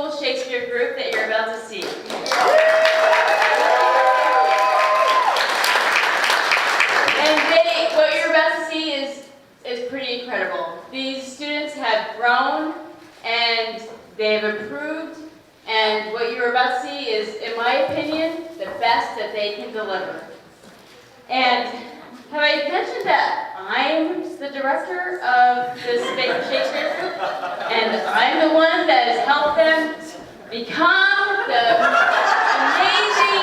Homeschool Shakespeare group that you're about to see. And what you're about to see is pretty incredible. These students have grown and they've improved, and what you're about to see is, in my opinion, the best that they can deliver. And have I mentioned that I'm the director of this Shakespeare group? And I'm the one that has helped them become the amazing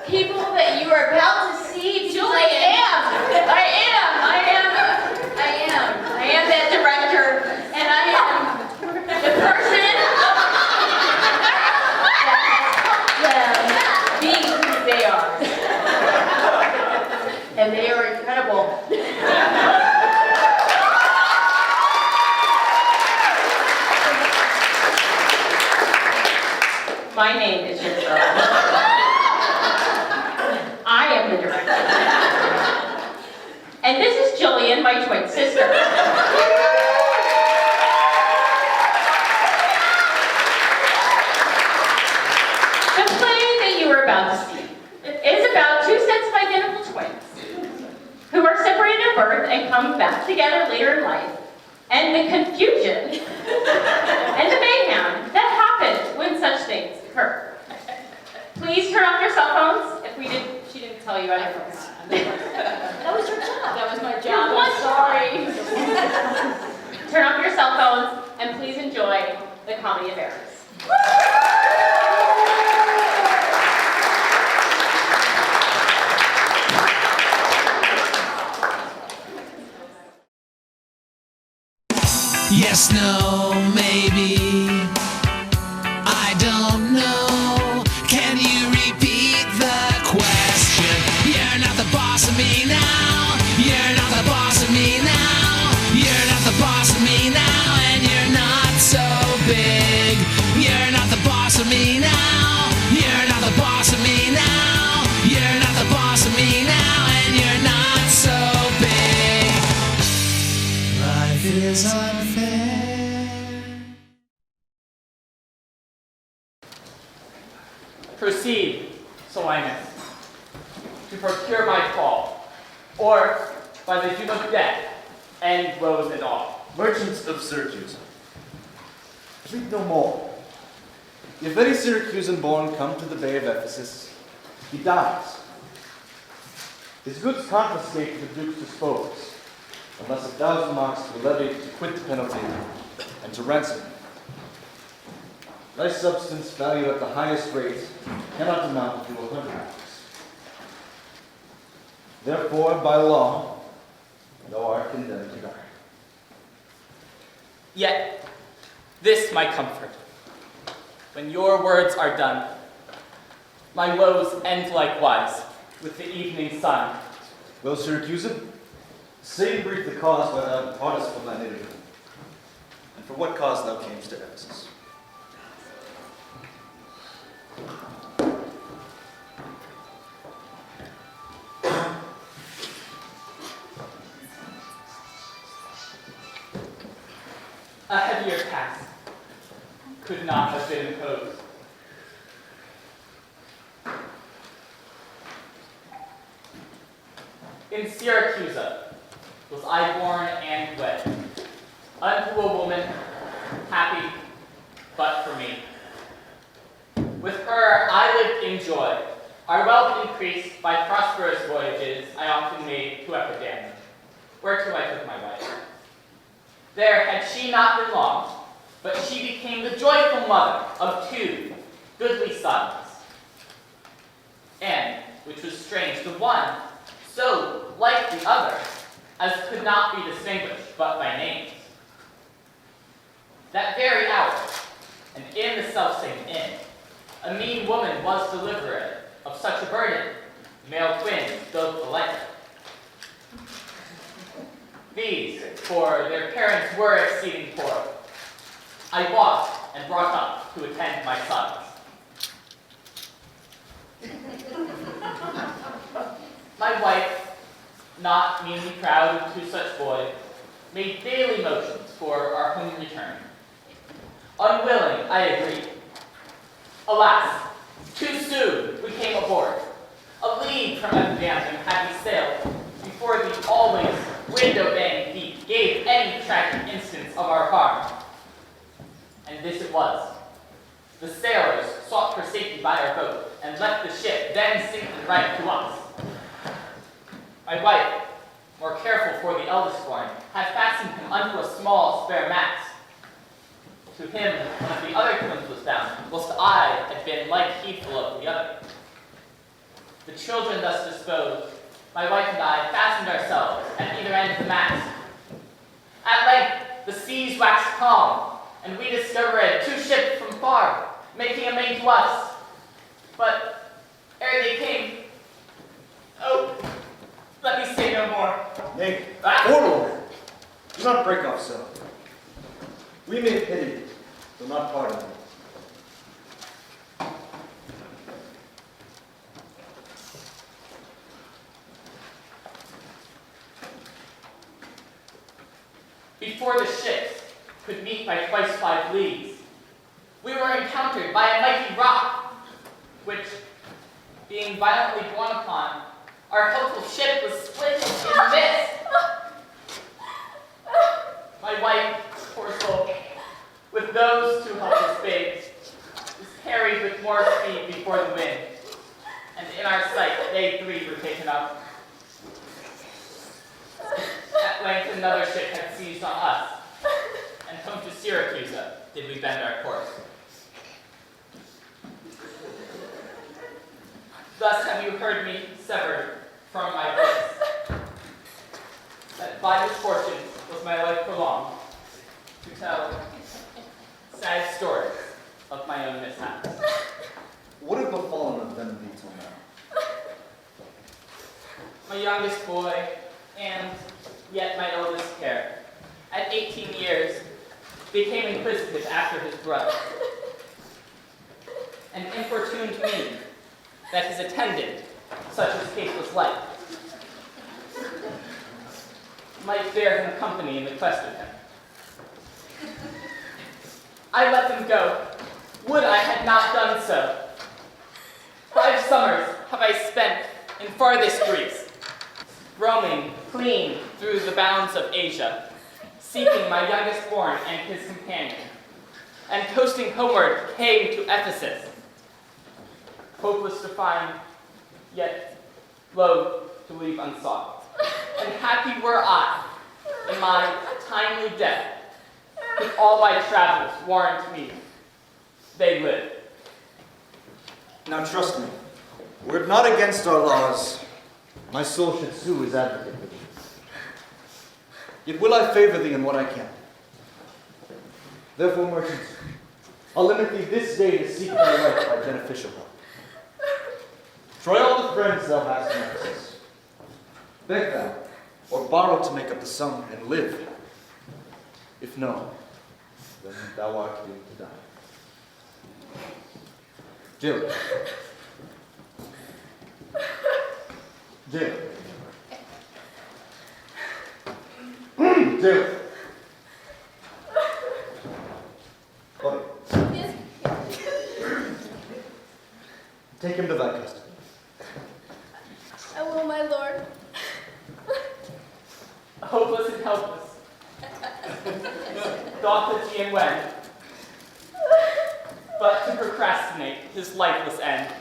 people that you are about to see. Julie, I am that director, and I am the person that helped them be who they are. And they are incredible. My name is Shakespeare. I am the director. And this is Jillian, my twin sister. The play that you are about to see is about two sets of identical twins who are separated at birth and come back together later in life, and the confusion and the mayhem that happens when such things occur. Please turn off your cell phones. She didn't tell you I forgot. That was your job. That was my job. I'm sorry. Turn off your cell phones and please enjoy the Comedy of Errors. Yes, no, maybe. I don't know. Can you repeat the question? You're not the boss of me now. You're not the boss of me now. You're not the boss of me now. And you're not so big. You're not the boss of me now. You're not the boss of me now. You're not the boss of me now. And you're not so big. Life is unfair. Proceed, Solinus, to procure my fall, or by the doom of death, end woes and all. Merchants of Syracuse, read no more. If any Syracusan born come to the bay of Ephesus, he dies. His goods confiscate to the duke's dispose, unless 1,000 marks were levied to quit the penalty and to ransom him. Thy substance, valued at the highest rate, cannot amount to 100 marks. Therefore, by law, thou art condemned to die. Yet, this my comfort. When your words are done, my woes end likewise with the evening sun. Well, Syracusan, say in brief the cause why thou departest from thy native home, and for what cause thou camest to Ephesus. A heavier task could not have been imposed. In Syracuse was I born and wed, unto a woman, happy but for me. With her I lived in joy, our wealth increased by prosperous voyages I often made to Epidamia, whereto I took my wife. There had she not been long, but she became the joyful mother of 2 goodly sons. And, which was strange, the one so like the other as could not be distinguished but by names. That very hour, and in the selfsame inn, a mean woman was delivered of such a burden, male twins both alike. These, for their parents were exceeding poor, I bought and brought up to attend my sons. My wife, not meanly proud of 2 such boys, made daily motions for our home return. Unwilling, I agreed. Alas, too soon we came aboard. A league from Amsterdam had we sailed before the always window-banging heat gave any tragic instance of our harm. And this it was. The sailors sought for safety by our boat and left the ship then sinking right to us. My wife, more careful for the eldest born, had fastened him unto a small spare mast. To him, one of the other twins was bound, whilst I had been like heedful of the other. The children thus disposed, my wife and I fastened ourselves at either end of the mast. At length, the seas waxed calm, and we discovered two ships from far, making amain to us. But ere they came, oh, let me say no more. Nay, forward! Do not break off so. We may pity you, though not pardon you. Before the ships could meet by twice 5 leagues, we were encountered by a mighty rock, which, being violently borne upon, our helpful ship was split in midst. My wife, poor soul, with those 2 helpless babes, was carried with more speed before the wind, and in our sight they 3 were taken up. At length another ship had seized on us, and home to Syracuse did we bend our course. Thus have you heard me severed from my place, that by misfortune was my life prolonged, to tell sad stories of my own mishaps. What had befallen of them thee till now? My youngest boy, and yet my eldest care, at 18 years, became inquisitive after his brother, and importuned me that his attendant, such as case was like, might bear him company in the quest of him. I let them go. Would I had not done so. 5 summers have I spent in farthest Greece, roaming clean through the bounds of Asia, seeking my youngest born and his companion, and coasting homeward came to Ephesus, hopeless to find, yet loath to leave unsought. And happy were I in my timely death, if all my travels warrant me they live. Now trust me, were it not against our laws, my soul should sue his advocate with thee. Yet will I favor thee in what I can. Therefore, merchants, I'll limit thee this day to seek thy life by beneficial help. Try all the friends thou hast in Ephesus. Beg thou, or borrow to make up the sum and live. If no, then thou art doomed to die. Jill. Jill. Jill. Buddy. Yes. Take him to thy custody. I will, my lord. Hopeless and helpless, doth he and when, but to procrastinate his lifeless end.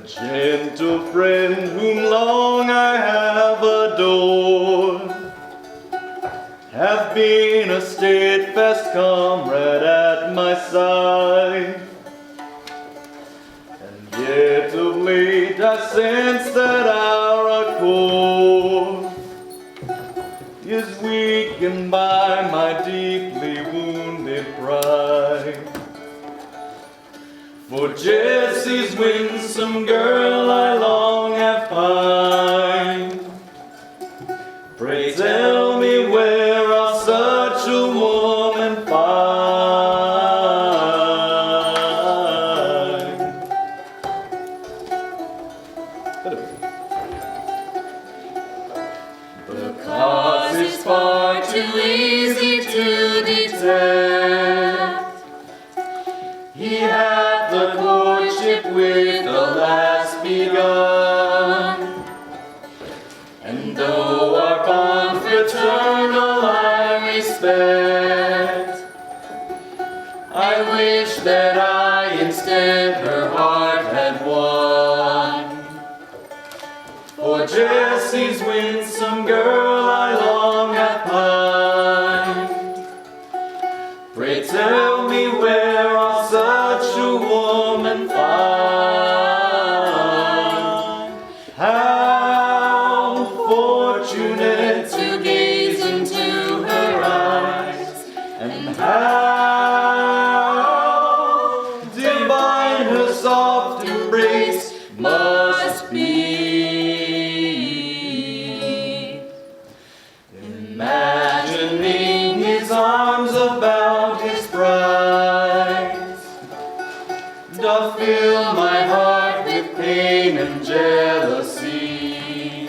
gentle friend whom long I have adored, hath been a steadfast comrade at my side. And yet of late I sense that our accord is weakened by my deeply wounded pride. For Jesse's winsome girl I long have pined. Pray tell me where I'll such a woman find. The cause is far too easy to detect. He hath the courtship with the last begun, and though our bond fraternal I respect, I wish that I instead her heart had won. For Jesse's winsome girl I long have pined. Pray tell me where I'll such a woman find. How fortunate to gaze into her eyes, and how divine her soft embrace must be. Imagining his arms about his prize doth fill my heart with pain and jealousy.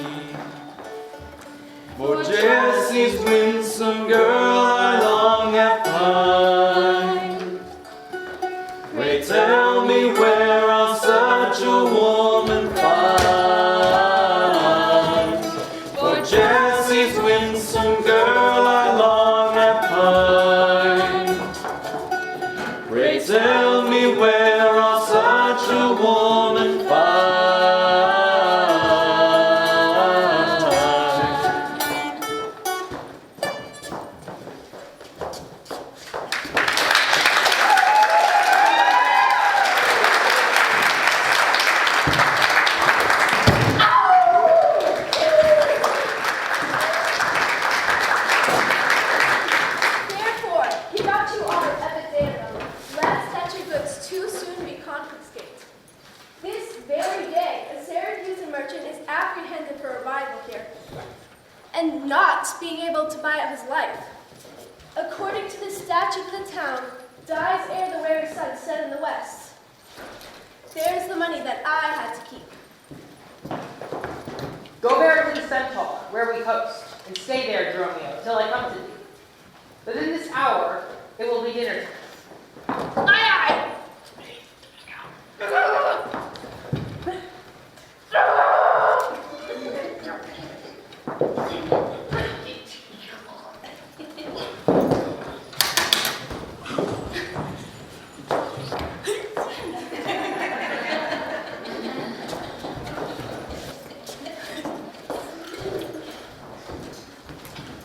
For Jesse's winsome girl I long have pined. Pray tell me where I'll such a woman find. For Jesse's winsome girl I long have pined. Pray tell me where I'll such a woman find. Therefore, he got you all at Epidendrum, lest that your goods too soon be confiscated. This very day, a Syracusan merchant is apprehended for arrival here, and not being able to buy out his life. According to the statute of the town, dies ere the weary sun set in the west. There's the money that I had to keep. Go bear to the centaur, where we host, and stay there, Dromio, till I come to thee. Within this hour, it will be dinner time. Aye, aye!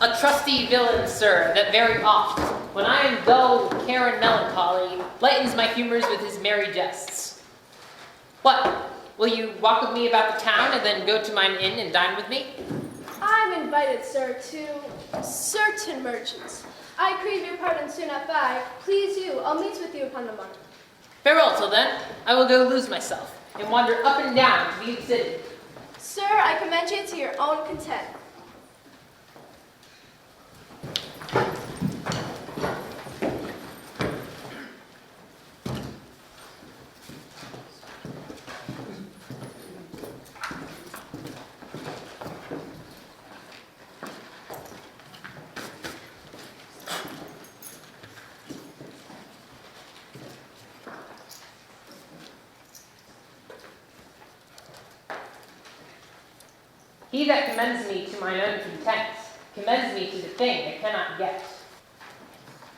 A trusty villain, sir, that very oft, when I am dull with care and melancholy, lightens my humors with his merry jests. What? Will you walk with me about the town and then go to mine inn and dine with me? I'm invited, sir, to certain merchants. I crave your pardon soon at 5. Please you, I'll meet with you upon the morrow. Farewell till then. I will go lose myself and wander up and down to the city. Sir, I commend you to your own content. He that commends me to mine own content commends me to the thing I cannot get.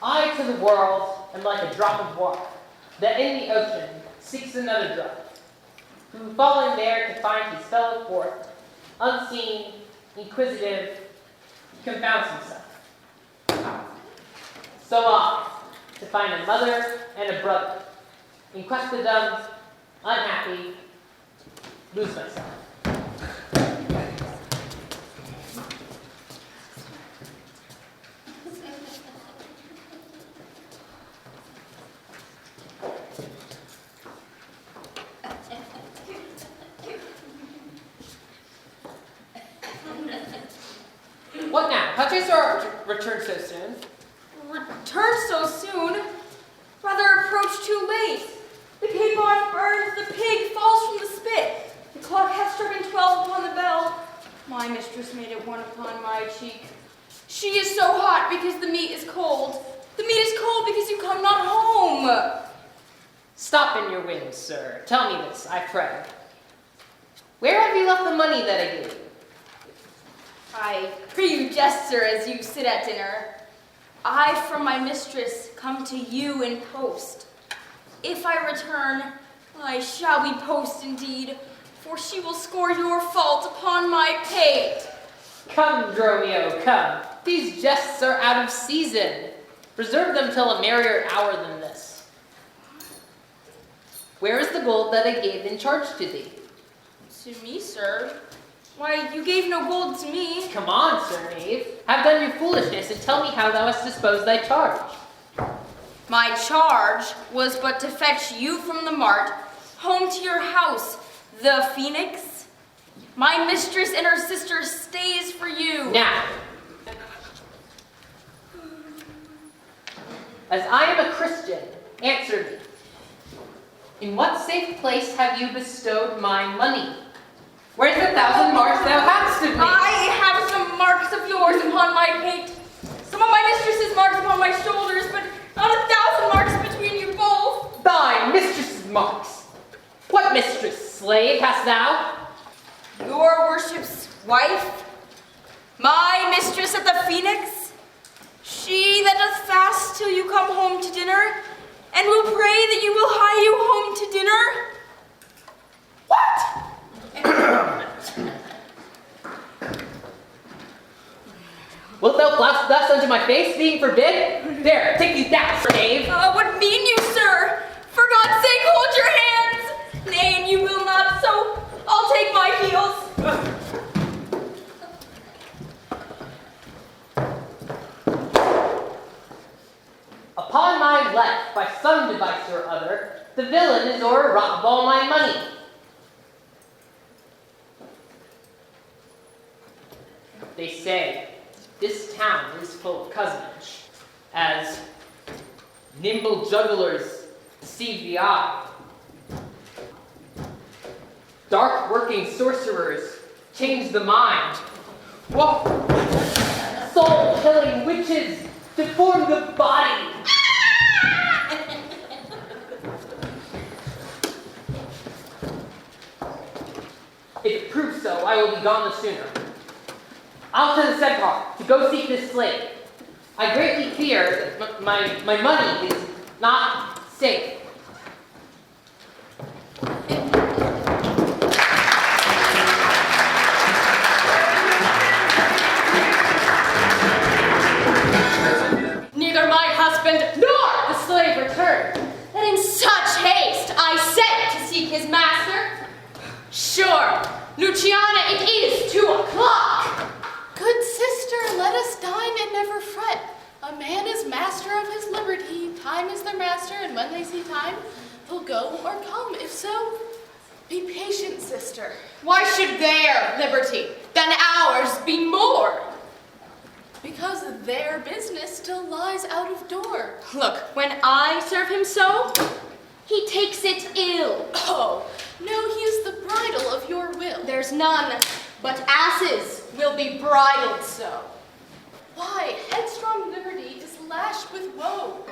I to the world am like a drop of water that in the ocean seeks another drop. who fall in there to find his fellow forth, unseen, inquisitive, he confounds himself. So off, to find a mother and a brother, in quest of them, unhappy, lose myself. What now? How chance our return so soon? Return so soon? Rather approach too late. The capon burns, the pig falls from the spit. The clock hath stricken 12 upon the bell. My mistress made it 1 upon my cheek. She is so hot because the meat is cold. The meat is cold because you come not home. Stop in your whims, sir. Tell me this, I pray. Where have you left the money that I gave you? I pray you jest, sir, as you sit at dinner. I from my mistress come to you in post. If I return, I shall be post indeed, for she will score your fault upon my pate. Come, Dromio, come. These jests are out of season. Reserve them till a merrier hour than this. Where is the gold that I gave in charge to thee? To me, sir? Why, you gave no gold to me. Come on, sir knave. Have done your foolishness, and tell me how thou hast disposed thy charge. My charge was but to fetch you from the mart, home to your house, the Phoenix. My mistress and her sister stays for you. Now, as I am a Christian, answer me. In what safe place have you bestowed my money? Where's the 1,000 marks thou hadst of me? I have some marks of yours upon my pate, some of my mistress's marks upon my shoulders, but not 1,000 marks between you both. Thy mistress's marks. What mistress, slave, hast thou? Your worship's wife, my mistress at the Phoenix, she that doth fast till you come home to dinner, and will pray that you will hie you home to dinner. What? Wilt thou blast thus unto my face, being forbid? There, take these down, knave. What mean you, sir? For God's sake, hold your hands. Nay, and you will not, so I'll take my heels. Upon my life, by some device or other, the villain is o'erwrought of all my money. They say this town is full of cozenage, as nimble jugglers deceive the eye, dark working sorcerers change the mind, soul killing witches deform the body. If it proves so, I will be gone the sooner. Out to the centaur to go seek this slave. I greatly fear that my money is not safe. Neither my husband nor the slave returned. And in such haste I sent to seek his master. Sure, Luciana, it is 2 o'clock. Good sister, let us dine and never fret. A man is master of his liberty. Time is their master, and when they see time, they'll go or come. If so, be patient, sister. Why should their liberty than ours be more? Because their business still lies out of door. Look, when I serve him so, he takes it ill. Oh, no, he is the bridle of your will. There's none but asses will be bridled so. Why, headstrong liberty is lashed with woe.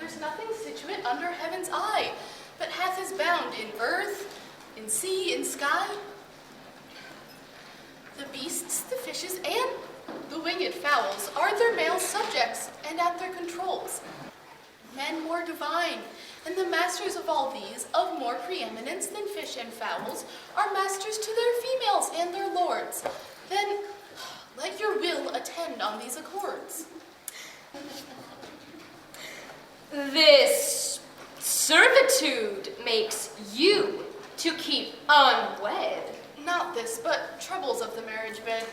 There's nothing situate under heaven's eye, but hath his bound in earth, in sea, in sky. The beasts, the fishes, and the winged fowls are their male subjects and at their controls. men more divine, and the masters of all these, of more preeminence than fish and fowls, are masters to their females and their lords. Then let your will attend on these accords. This servitude makes you to keep unwed. Not this, but troubles of the marriage bed.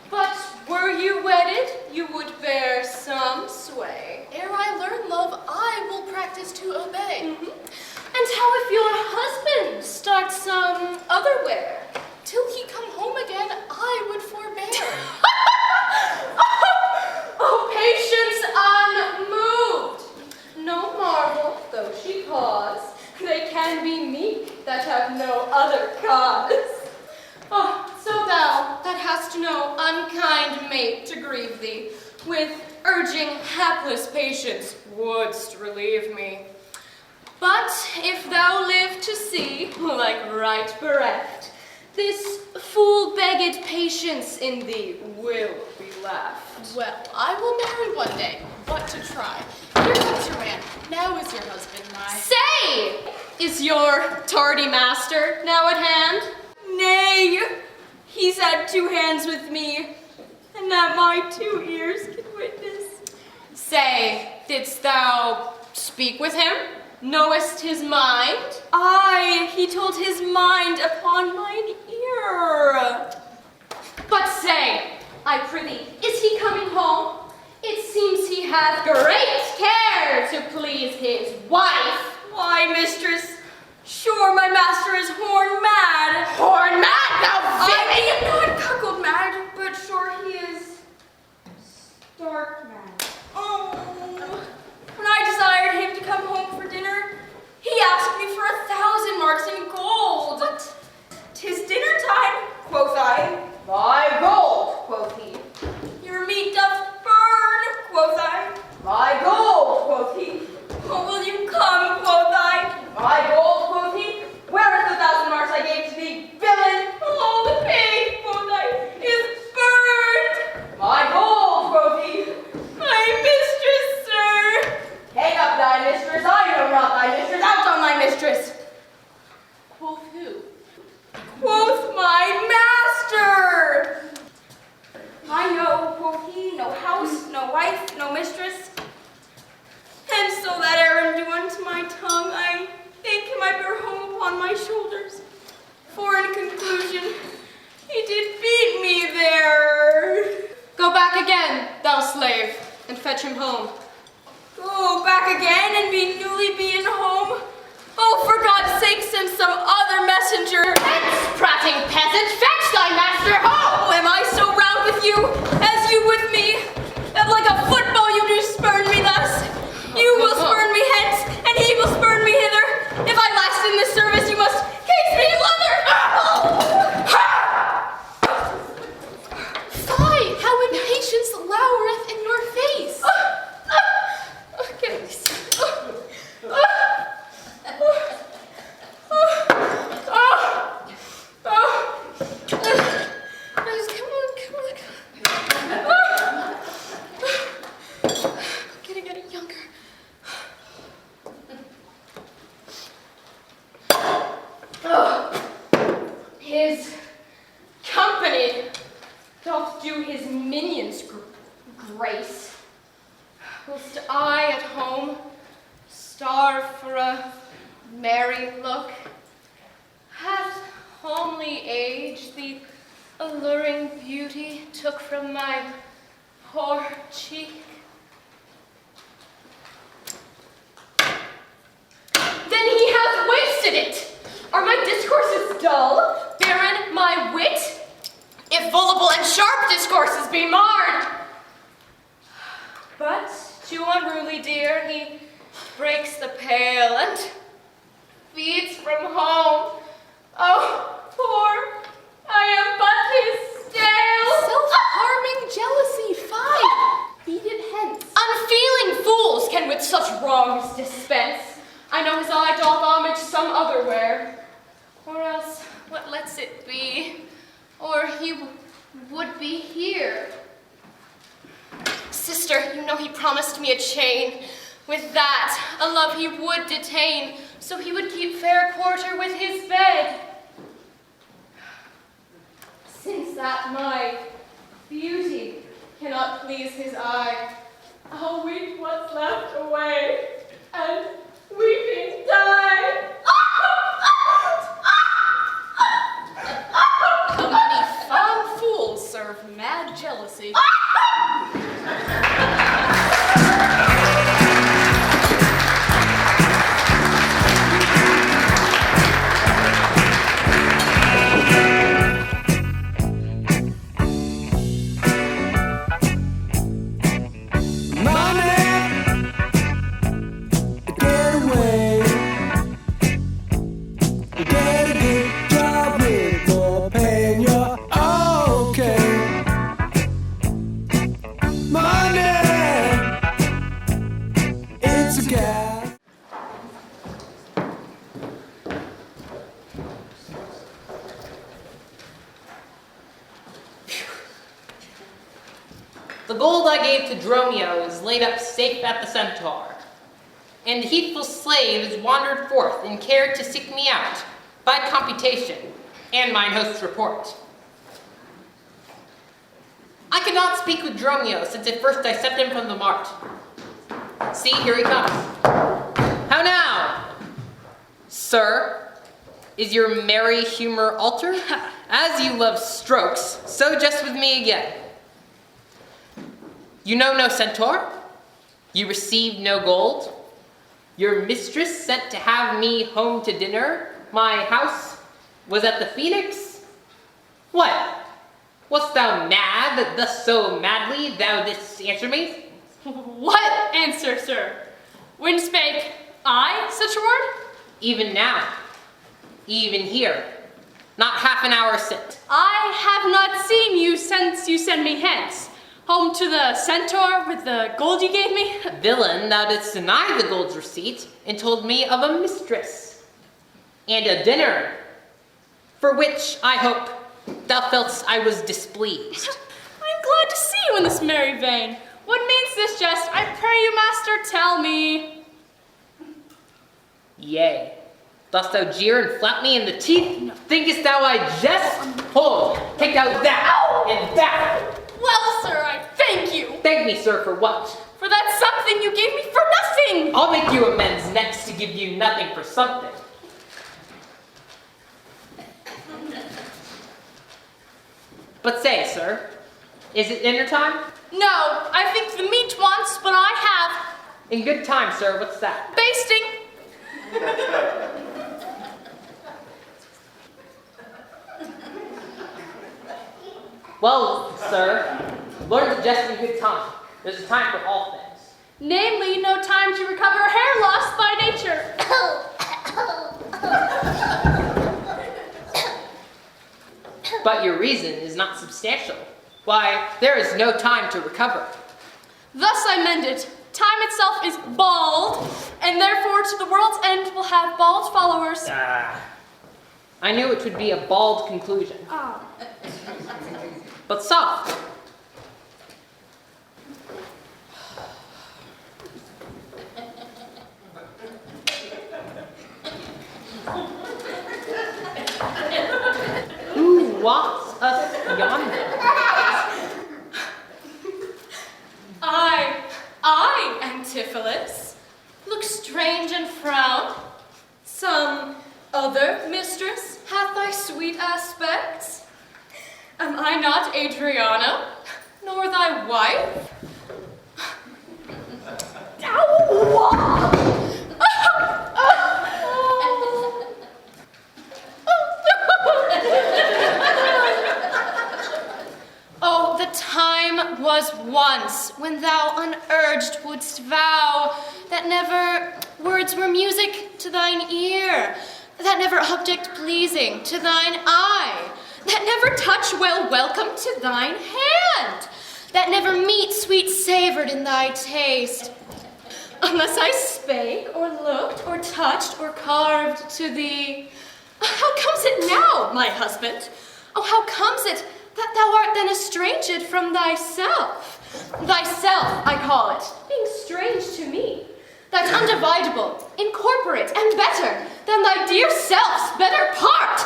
But were you wedded, you would bear some sway. Ere I learn love, I will practice to obey. And how if your husband starts some otherwhere? Till he come home again, I would forbear. Oh, patience unmoved. No marvel, though she pause, they can be meek that have no other cause. Oh, so thou that hast no unkind mate to grieve thee, with urging hapless patience wouldst relieve me. But if thou live to see, like right bereft, this full-begged patience in thee will be left. Well, I will marry one day, but to try. Here comes your man. Now is your husband nigh. Say, is your tardy master now at hand? Nay, he's had 2 hands with me, and that my 2 ears can witness. Say, didst thou speak with him? Knowest his mind? Aye, he told his mind upon mine ear. But say, I prithee, is he coming home? It seems he hath great care to please his wife. Why, mistress, sure my master is horn mad. Horn mad, thou villain! I am not cuckold mad, but sure he is stark mad. Oh, when I desired him to come home for dinner, he asked me for 1,000 marks in gold. What? 'Tis dinner time, quoth I. Thy gold, quoth he. Your meat doth burn, quoth I. My gold, quoth he. Oh, will you come, quoth I. My gold, quoth he. Where is the 1,000 marks I gave to thee, villain? Oh, the pig, quoth I, is burned. My gold, quoth he. My mistress, sir. Hang up thy mistress, I know not thy mistress. Out on thy mistress. Quoth who? Quoth my master. I know, quoth he, no house, no wife, no mistress. And so that errand due unto my tongue, I think him I bear home upon my shoulders. For in conclusion, he did beat me there. Go back again, thou slave, and fetch him home. Go back again and be newly being home? Oh, for God's sake, send some other messenger. Hence, prating peasant, fetch thy master home! Oh, am I so round with you, as you with me, that like a football you do spurn me thus? You will spurn me hence, and he will spurn me hither. If I last in this service, you must case me in leather. Fie, how impatience lowereth in your face. Can we see? Getting younger. His company doth do his minions grace, whilst I at home starve for a merry look. Hath homely age the alluring beauty took from my poor cheek? Then he hath wasted it. Are my discourses dull, barren my wit? If voluble and sharp discourses be marred. But too unruly dear, he breaks the pale and feeds from home. Oh, poor, I am but his stale. Self-harming jealousy, fie. Beat it hence. Unfeeling fools can with such wrongs dispense. I know his eye doth homage some otherwhere. Or else, what lets it be? Or he would be here. Sister, you know he promised me a chain. With that, a love he would detain, so he would keep fair quarter with his bed. Since that my beauty cannot please his eye, I'll weep what's left away, and weeping die. How many fond fools serve mad jealousy. The gold I gave to Dromio is laid up safe at the Centaur, and the heedful slave is wandered forth and cared to seek me out, by computation, and mine host's report. I could not speak with Dromio since at first I sent him from the mart. See, here he comes. How now? Sir, is your merry humor altered? As you love strokes, so just with me again. You know no centaur? You received no gold? Your mistress sent to have me home to dinner? My house was at the Phoenix? What? Wast thou mad that thus so madly thou didst answer me? What answer, sir? When spake I such a word? Even now, even here, not half an hour since. I have not seen you since you sent me hence. Home to the centaur with the gold you gave me? Villain, thou didst deny the gold's receipt and told me of a mistress and a dinner, for which, I hope, thou feltst I was displeased. I'm glad to see you in this merry vein. What means this jest? I pray you, master, tell me. Yea, dost thou jeer and flap me in the teeth? No. Thinkest thou I jest? Hold, take out that and that. Well, sir, I thank you. Thank me, sir, for what? For that something you gave me for nothing. I'll make you amends next to give you nothing for something. But say, sir, is it dinner time? No, I think the meat wants, but I have. In good time, sir, what's that? Basting. Well, sir, learn to jest in good time. There's a time for all things. Namely, no time to recover hair lost by nature. But your reason is not substantial. Why, there is no time to recover. Thus I mend it. Time itself is bald, and therefore to the world's end will have bald followers. I knew it would be a bald conclusion. Ah. But soft. Who walks us yonder? I, Antipholus, look strange and frown. Some other mistress hath thy sweet aspects. Am I not Adriana, nor thy wife? Oh, the time was once when thou unurged wouldst vow that never words were music to thine ear, that never object pleasing to thine eye, that never touch well welcome to thine hand, that never meat sweet savored in thy taste, unless I spake or looked or touched or carved to thee. How comes it now, my husband? Oh, how comes it that thou art then estranged from thyself? Thyself, I call it, being strange to me. undividable, incorporate, and better than thy dear self's better part.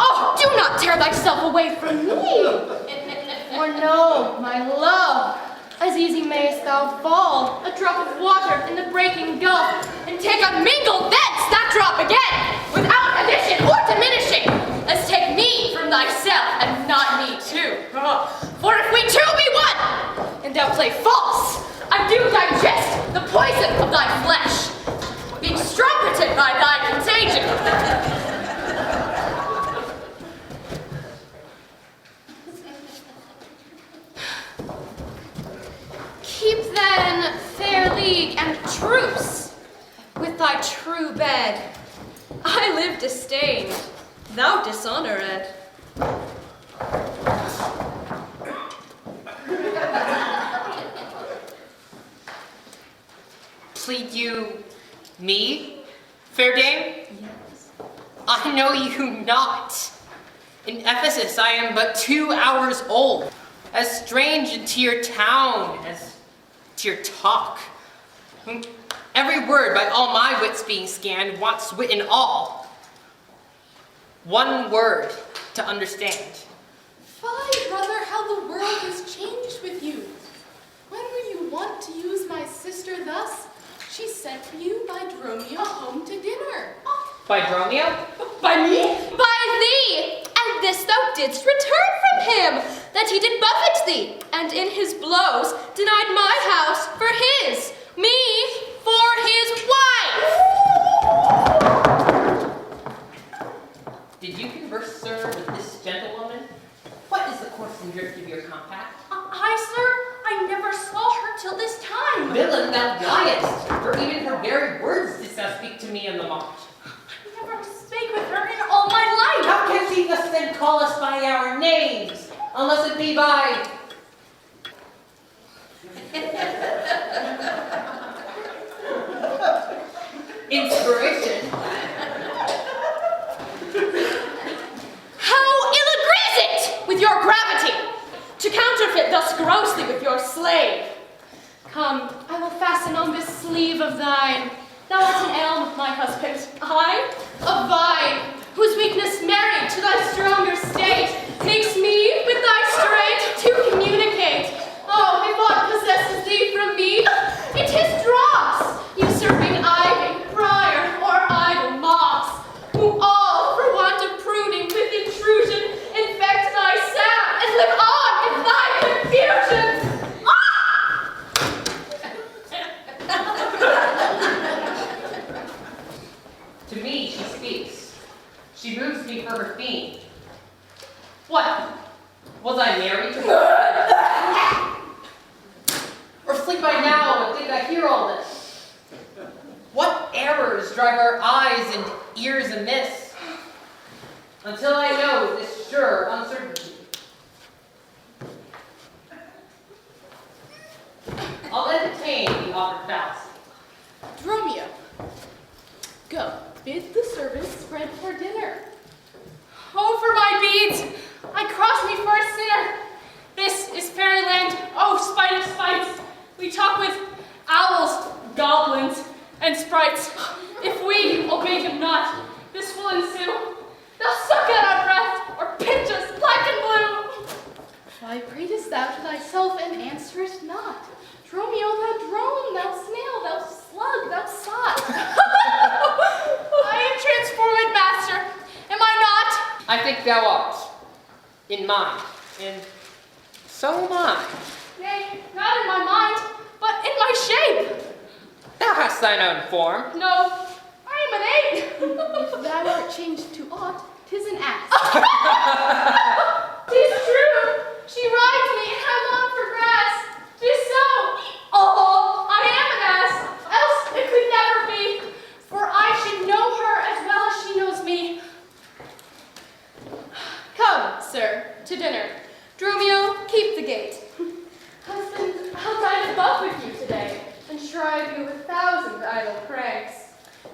Oh, do not tear thyself away from me. For no, my love, as easy mayst thou fall, a drop of water in the breaking gulf, and take unmingled thence that drop again, without addition or diminishing, as take me from thyself, and not me too. For if we two be one, and thou play false, I do digest the poison of thy flesh, being strumpeted by thy contagion. Keep then fair league and truce with thy true bed. I live disdained, thou dishonored. Plead you me, fair dame? Yes. I know you not. In Ephesus I am but 2 hours old, as strange into your town as to your talk. Every word by all my wits being scanned wants wit in all. One word to understand. Fie, brother, how the world has changed with you. When were you wont to use my sister thus? She sent for you by Dromio home to dinner. By Dromio? By me? By thee! And this thou didst return from him, that he did buffet thee, and in his blows denied my house for his, me for his wife. Did you converse, sir, with this gentlewoman? What is the course and drift of your compact? I, sir, I never saw her till this time. Villain, thou liest, for even her very words didst thou speak to me in the mock. I never spake with her in all my life. How can she thus then call us by our names, unless it be by... inspiration? How ill agrees it with your gravity to counterfeit thus grossly with your slave? Come, I will fasten on this sleeve of thine. Thou art an elm, my husband, I, a vine, whose weakness married to thy stronger state makes me with thy strength to communicate. Oh, if aught possesses thee from me, it is dross, usurping ivy, briar, or idle moss, who all, for want of pruning with intrusion, infect thy sap and live on in thy confusion. To me she speaks. She moves me for her theme. What? Was I married to her? Or sleep I now and think I hear all this? What errors drive our eyes and ears amiss? Until I know this sure uncertainty. I'll entertain the offered fallacy. Dromio, go, bid the servants spread for dinner. Oh, for my beads! I cross me for a sinner. This is fairyland. Oh, spite of spites. We talk with owls, goblins, and sprites. If we obey them not, this will ensue. They'll suck at our breath, or pinch us black and blue. Why pratest thou to thyself and answerest not? Dromio, thou drone, thou snail, thou slug, thou sot. I am transformed, master. Am I not? I think thou art. In mind. And so am I. Nay, not in my mind, but in my shape. Thou hast thine own form. No, I am an ape. If thou art changed to aught, 'tis an ass. 'Tis true. She rides me, and I long for grass. 'Tis so. Oh, I am an ass. Else it could never be. For I should know her as well as she knows me. Come, sir, to dinner. Dromio, keep the gate. Husband, I'll dine above with you today, and shrive you 1,000 idle pranks.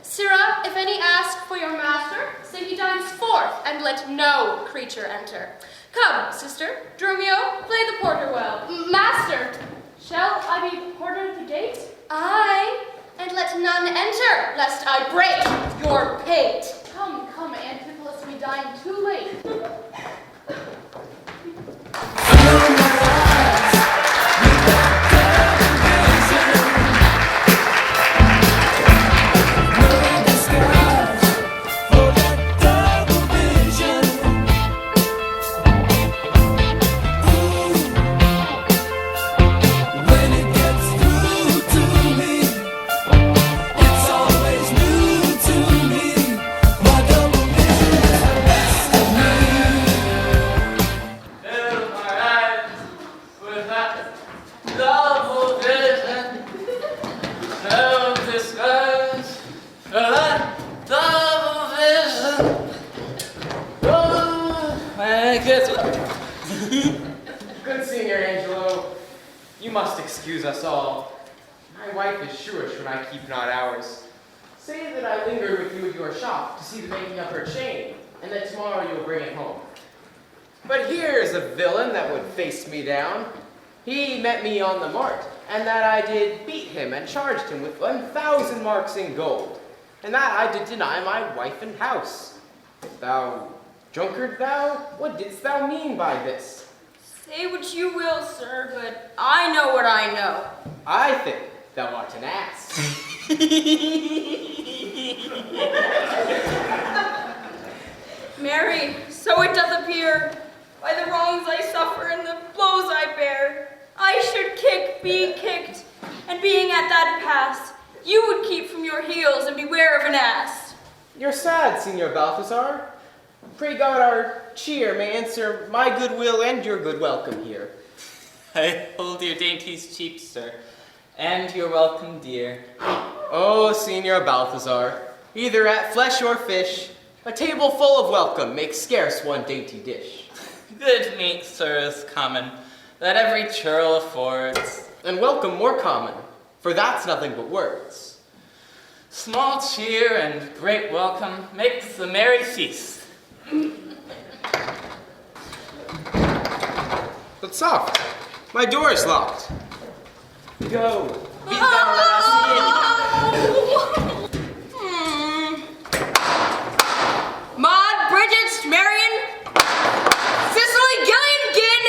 Sirrah, if any ask for your master, say he dines forth, and let no creature enter. Come, sister, Dromio, play the porter well. Master, shall I be porter at the gate? none enter, lest I break your pate. Come, come, Antipholus, we dine too late. Good Senior Angelo, you must excuse us all. My wife is shrewish when I keep not hours. Say that I lingered with you at your shop to see the making of her chain, and that tomorrow you'll bring it home. But here's a villain that would face me down. He met me on the mart, and that I did beat him and charged him with 1,000 marks in gold, and that I did deny my wife and house. Thou drunkard thou, what didst thou mean by this? Say what you will, sir, but I know what I know. I think thou art an ass. Mary, so it doth appear, by the wrongs I suffer and the blows I bear, I should kick, be kicked, and being at that pass, you would keep from your heels and beware of an ass. You're sad, Signor Balthazar. Pray God our cheer may answer my goodwill and your good welcome here. I hold your dainties cheap, sir, and you're welcome, dear. Oh, Signor Balthazar, either at flesh or fish, a table full of welcome makes scarce one dainty dish. Good meat, sir, is common, that every churl affords. And welcome more common, for that's nothing but words. Small cheer and great welcome makes a merry feast. But soft, my door is locked. Go, beat thou lassie Maud, Bridget, Marion, Cicely, Gillian, Ginn.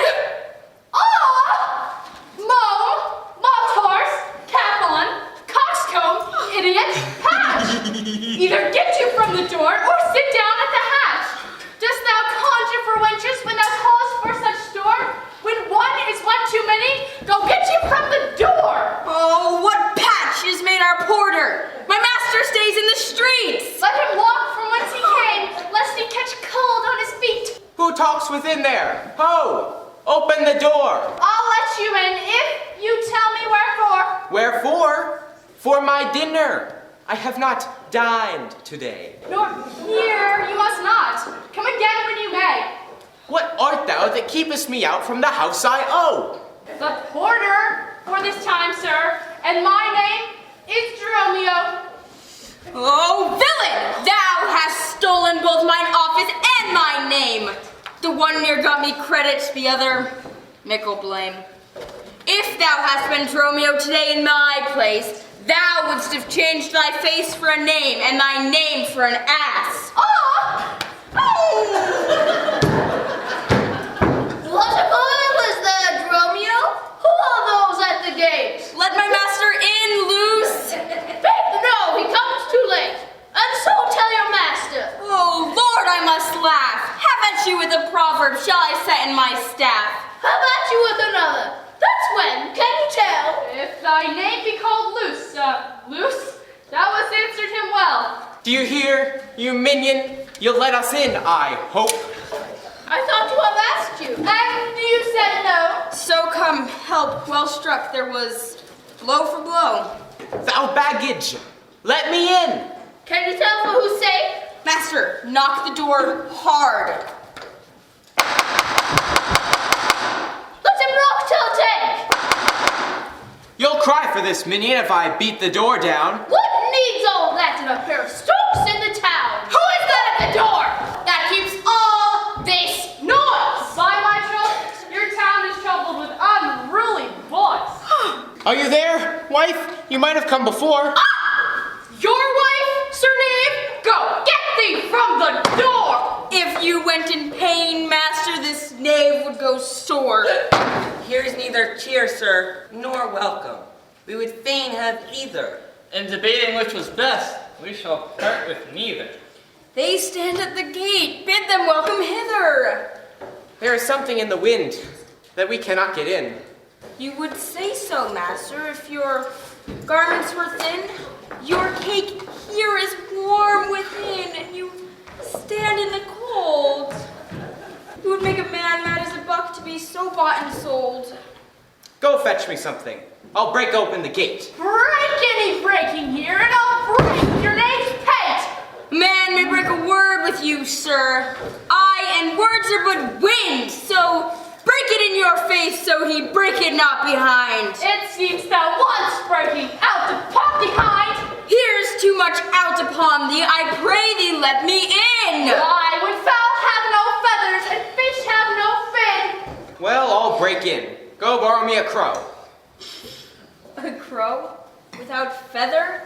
Moan, moth horse, cap on, coxcomb, idiot, hatch. Either get you from the door or sit down at the hatch. Dost thou conjure for wenches when thou callest for such store? When one is one too many, go get you from the door. Oh, what patch is made our porter? My master stays in the streets. Let him walk from whence he came, lest he catch cold on his feet. Who talks within there? Ho! Open the door! I'll let you in if you tell me wherefore. Wherefore? For my dinner. I have not dined today. Nor here you must not. Come again when you may. What art thou that keepest me out from the house I owe? The porter for this time, sir, and my name is Dromio. Oh, villain! Thou hast stolen both mine office and my name. The one near got me credit, the other mickle blame. If thou hast been Dromio today in my place, thou wouldst have changed thy face for a name, and thy name for an ass. What a boy was that, Dromio? Who are those at the gate? Let my master in, loose. No, he comes too late. And so tell your master. Oh, Lord, I must laugh. Have at you with a proverb, shall I set in my staff? How about you with another? That's when, can you tell? If thy name be called Luce, thou hast answered him well. Do you hear, you minion? You'll let us in, I hope. I thought to have asked you. And you said no. So come, help, well struck, there was blow for blow. Thou baggage, let me in. Can you tell for whose sake? Master, knock the door hard. Let him knock till take. You'll cry for this, minion, if I beat the door down. What needs all that in a pair of stokes in the town? Who is that at the door that keeps all this noise? By my troth, your town is troubled with unruly boys. Are you there, wife? You might have come before. Your wife, Sir Knave? Go, get thee from the door! If you went in pain, master, this knave would go sore. Here's neither cheer, sir, nor welcome. We would fain have either. In debating which was best, we shall part with neither. They stand at the gate. Bid them welcome hither. There is something in the wind that we cannot get in. You would say so, master, if your garments were thin. Your cake here is warm within, and you stand in the cold. You would make a man mad as a buck to be so bought and sold. Go fetch me something. I'll break open the gate. Break any breaking here, and I'll break your knave's pate. Man may break a word with you, sir. Aye, and words are but wind, so break it in your face, so he break it not behind. It seems thou once breaking out upon behind. Here's too much out upon thee. I pray thee, let me in. Why, when fowl have no feathers and fish have no fin. Well, I'll break in. Go borrow me a crow. A crow without feather?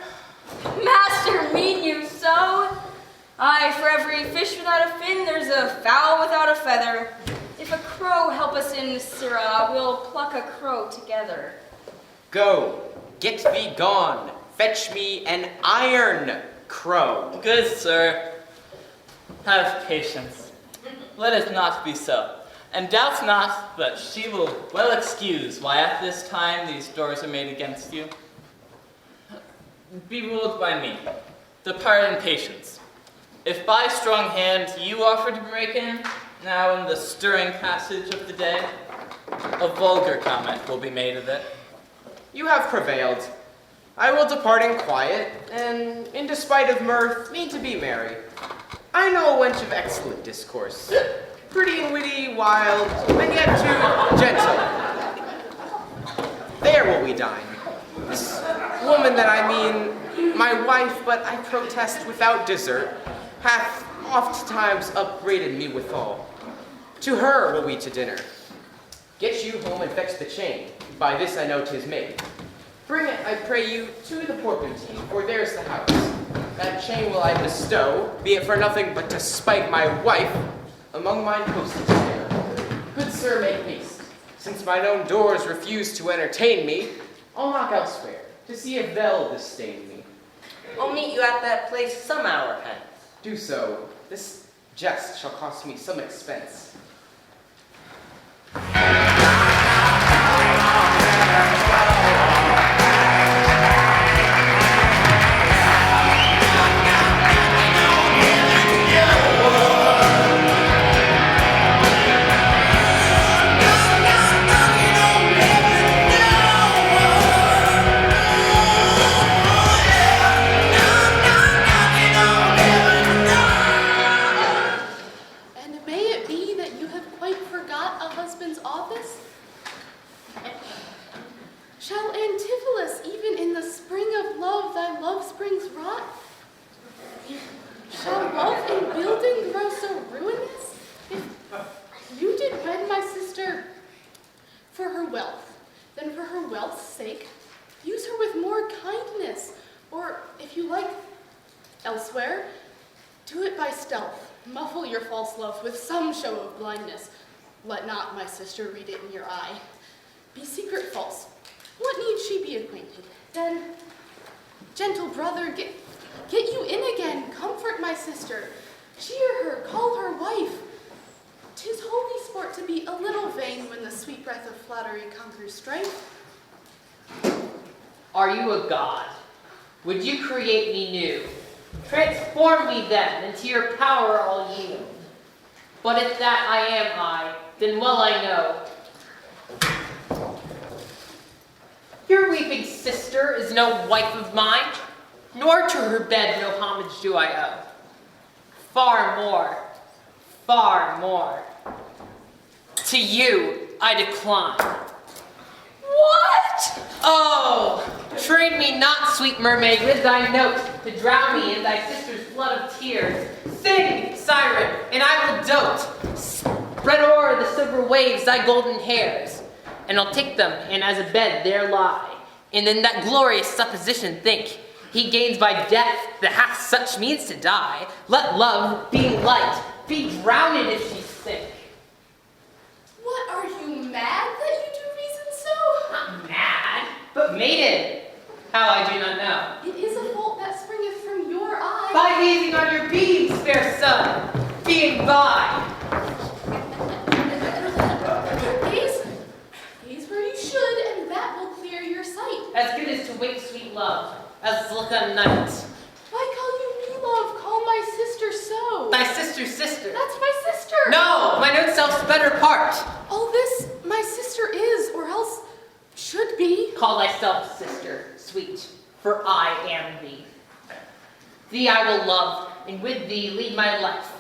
Master, mean you so? Aye, for every fish without a fin, there's a fowl without a feather. If a crow help us in, sirrah, we'll pluck a crow together. Go, get thee gone. Fetch me an iron crow. Good sir, have patience. Let it not be so. And doubt not that she will well excuse why at this time these doors are made against you. Be ruled by me. Depart in patience. If by strong hand you offer to break in, now in the stirring passage of the day, a vulgar comment will be made of it. You have prevailed. I will depart in quiet, and in despite of mirth, mean to be merry. I know a wench of excellent discourse, pretty and witty, wild, and yet too gentle. There will we dine. This woman that I mean, my wife, but I protest without desert, hath oft-times upbraided me withal. To her will we to dinner. Get you home and fetch the chain, by this I know 'tis made. Bring it, I pray you, to the porpentine, for there's the house. That chain will I bestow, be it for nothing but to spite my wife, among mine hostess there. Good sir, make haste. Since mine own doors refuse to entertain me, I'll knock elsewhere, to see if they'll disdain me. I'll meet you at that place some hour hence. Do so. This jest shall cost me some expense. Elsewhere, do it by stealth. Muffle your false love with some show of blindness. Let not my sister read it in your eye. Be secret false. What need she be acquainted? Then, gentle brother, get you in again. Comfort my sister. Cheer her, call her wife. 'Tis holy sport to be a little vain when the sweet breath of flattery conquers strength. Are you a god? Would you create me new? Transform me then, and to your power I'll yield. But if that I am I, then well I know. Your weeping sister is no wife of mine, nor to her bed no homage do I owe. Far more, to you I decline. What? Oh, train me not, sweet mermaid, with thy note, to drown me in thy sister's flood of tears. Sing, siren, and I will dote. Spread o'er the silver waves thy golden hairs, and I'll take them, and as a bed there lie, and in that glorious supposition think, He gains by death that hath such means to die. Let love, being light, be drowned if she sink. What, are you mad that you do reason so? Not mad, but maiden. How I do not know. It is a fault that springeth from your eye. By gazing on your beams, fair son, being by. Gaze where you should, and that will clear your sight. As good as to wake sweet love, as look on night. Why call you me love? Call my sister so. Thy sister's sister. That's my sister. No, mine own self's better part. All this my sister is, or else should be. Call thyself sister, sweet, for I am thee. Thee I will love, and with thee lead my life.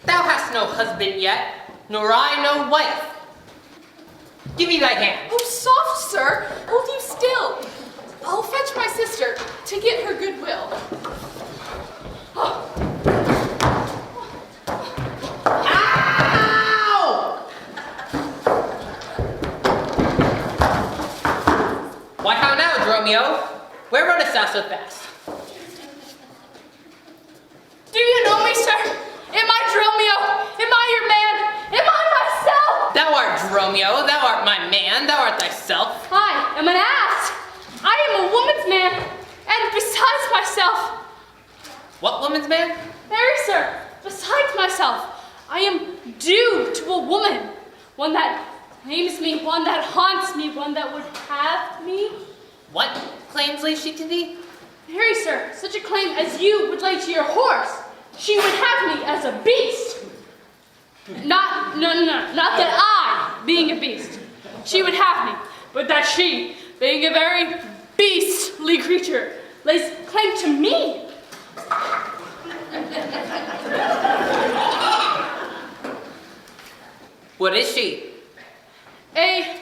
Thou hast no husband yet, nor I no wife. Give me thy hand. Oh, soft, sir. Hold you still. I'll fetch my sister to get her goodwill. Ow! Why, how now, Dromio? Where runnest thou so fast? Do you know me, sir? Am I Dromio? Am I your man? Am I myself? Thou art Dromio, thou art my man, thou art thyself. I am an ass. I am a woman's man, and besides myself, What woman's man? Mary, sir, besides myself, I am due to a woman, one that claims me, one that haunts me, one that would have me. What claims lays she to thee? Mary, sir, such a claim as you would lay to your horse. She would have me as a beast. Not that I, being a beast, she would have me, but that she, being a very beastly creature, lays claim to me. What is she? A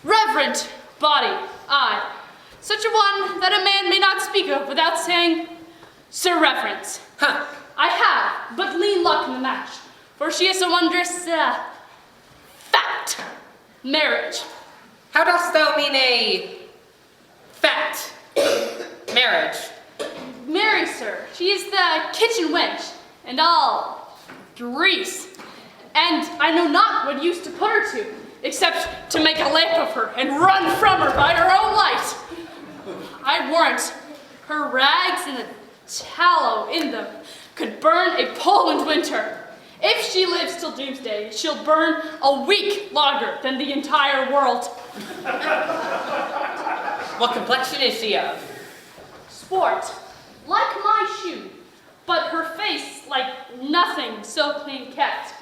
reverent body, aye. Such a one that a man may not speak of without saying, Sir Reverence. Huh. I have but lean luck in the match, for she is a wondrous, fat marriage. How dost thou mean a fat marriage? Mary, sir, she is the kitchen wench, and all grease. And I know not what use to put her to, except to make a lamp of her and run from her by her own light. I warrant her rags and the tallow in them could burn a Poland winter. If she lives till doomsday, she'll burn a week longer than the entire world. What complexion is she of? Sport, like my shoe, but her face like nothing so clean kept.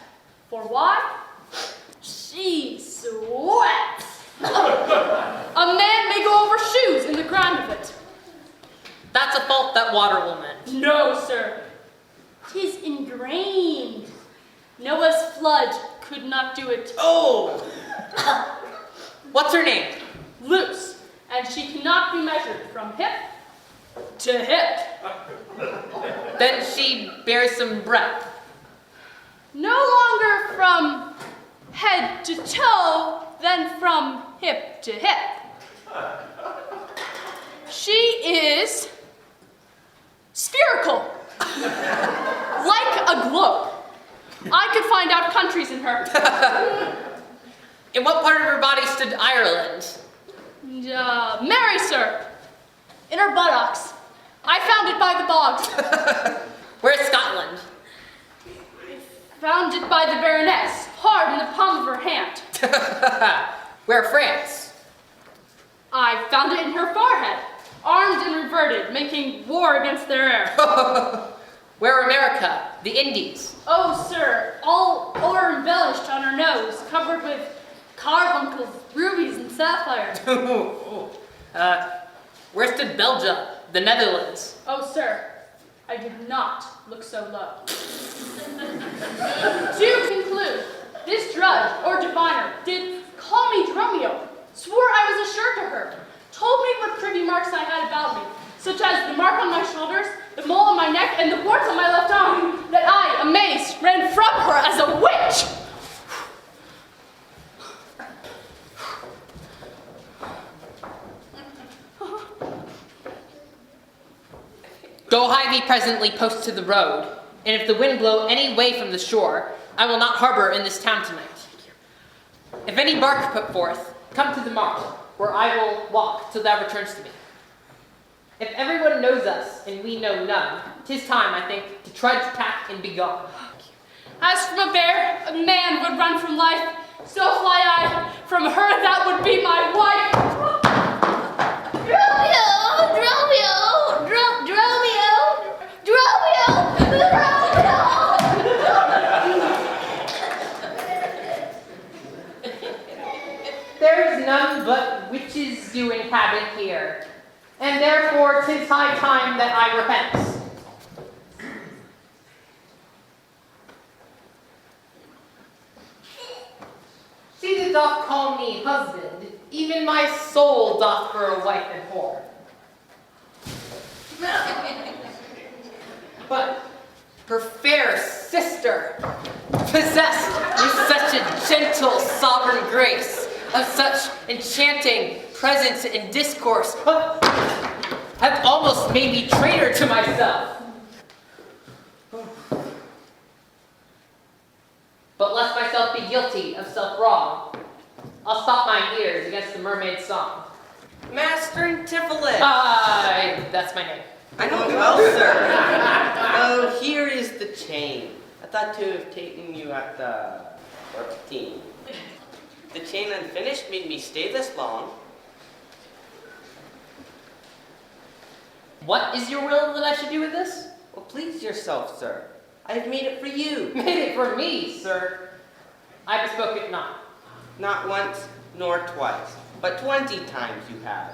For why? She sweats. A man may go over shoes in the grind of it. That's a fault, that water woman. No, sir. 'Tis ingrained. Noah's flood could not do it. Oh! What's her name? Loose, and she cannot be measured from hip to hip. Then she bears some breadth. No longer from head to toe than from hip to hip. She is spherical, like a globe. I could find out countries in her. In what part of her body stood Ireland? Mary, sir, in her buttocks. I found it by the bogs. Where's Scotland? Found it by the Baroness, hard in the palm of her hand. Where France? I found it in her forehead, armed and reverted, making war against their heir. Where America? The Indies? Oh, sir, all o'er embellished on her nose, covered with carbuncles, rubies, and sapphires. Where stood Belgium? The Netherlands? Oh, sir, I did not look so low. To conclude, this drudge or diviner did call me Dromio, swore I was assured to her, told me what privy marks I had about me, such as the mark on my shoulders, the mole on my neck, and the warts on my left arm, that I, amazed, ran from her as a witch. Go hie thee presently post to the road, and if the wind blow any way from the shore, I will not harbor in this town tonight. If any bark put forth, come to the marsh, where I will walk till thou returns to me. If everyone knows us, and we know none, 'tis time, I think, to trudge, pack, and be gone. As from a bear, a man would run from life, so fly I from her that would be my wife. Dromio, Dromio, Dromio, Dromio. There is none but witches do inhabit here, and therefore 'tis high time that I repent. She that doth call me husband, even my soul doth for a wife and whore. But her fair sister, possessed with such a gentle sovereign grace, of such enchanting presence and discourse, hath almost made me traitor to myself. But lest myself be guilty of self-wrong, I'll stop my ears against the mermaid's song. Master Antipholus. That's my name. I know it well, sir. Oh, here is the chain. I thought to have taken you at the 14. The chain unfinished made me stay this long. What is your will that I should do with this? Well, please yourself, sir. I have made it for you. Made it for me, sir. I bespoke it not. Not once, nor twice, but 20 times you have.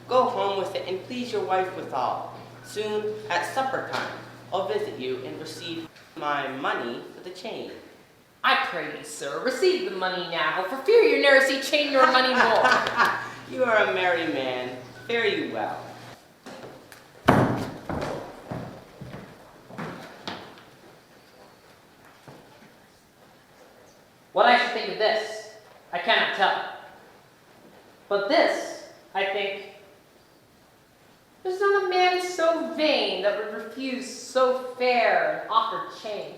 Go home with it and please your wife withal. Soon, at supper time, I'll visit you and receive my money for the chain. I pray you, sir, receive the money now, for fear you ne'er see chain nor money more. You are a merry man. Fare you well. What I should think of this, I cannot tell. But this, I think, there's not a man so vain that would refuse so fair an offered chain.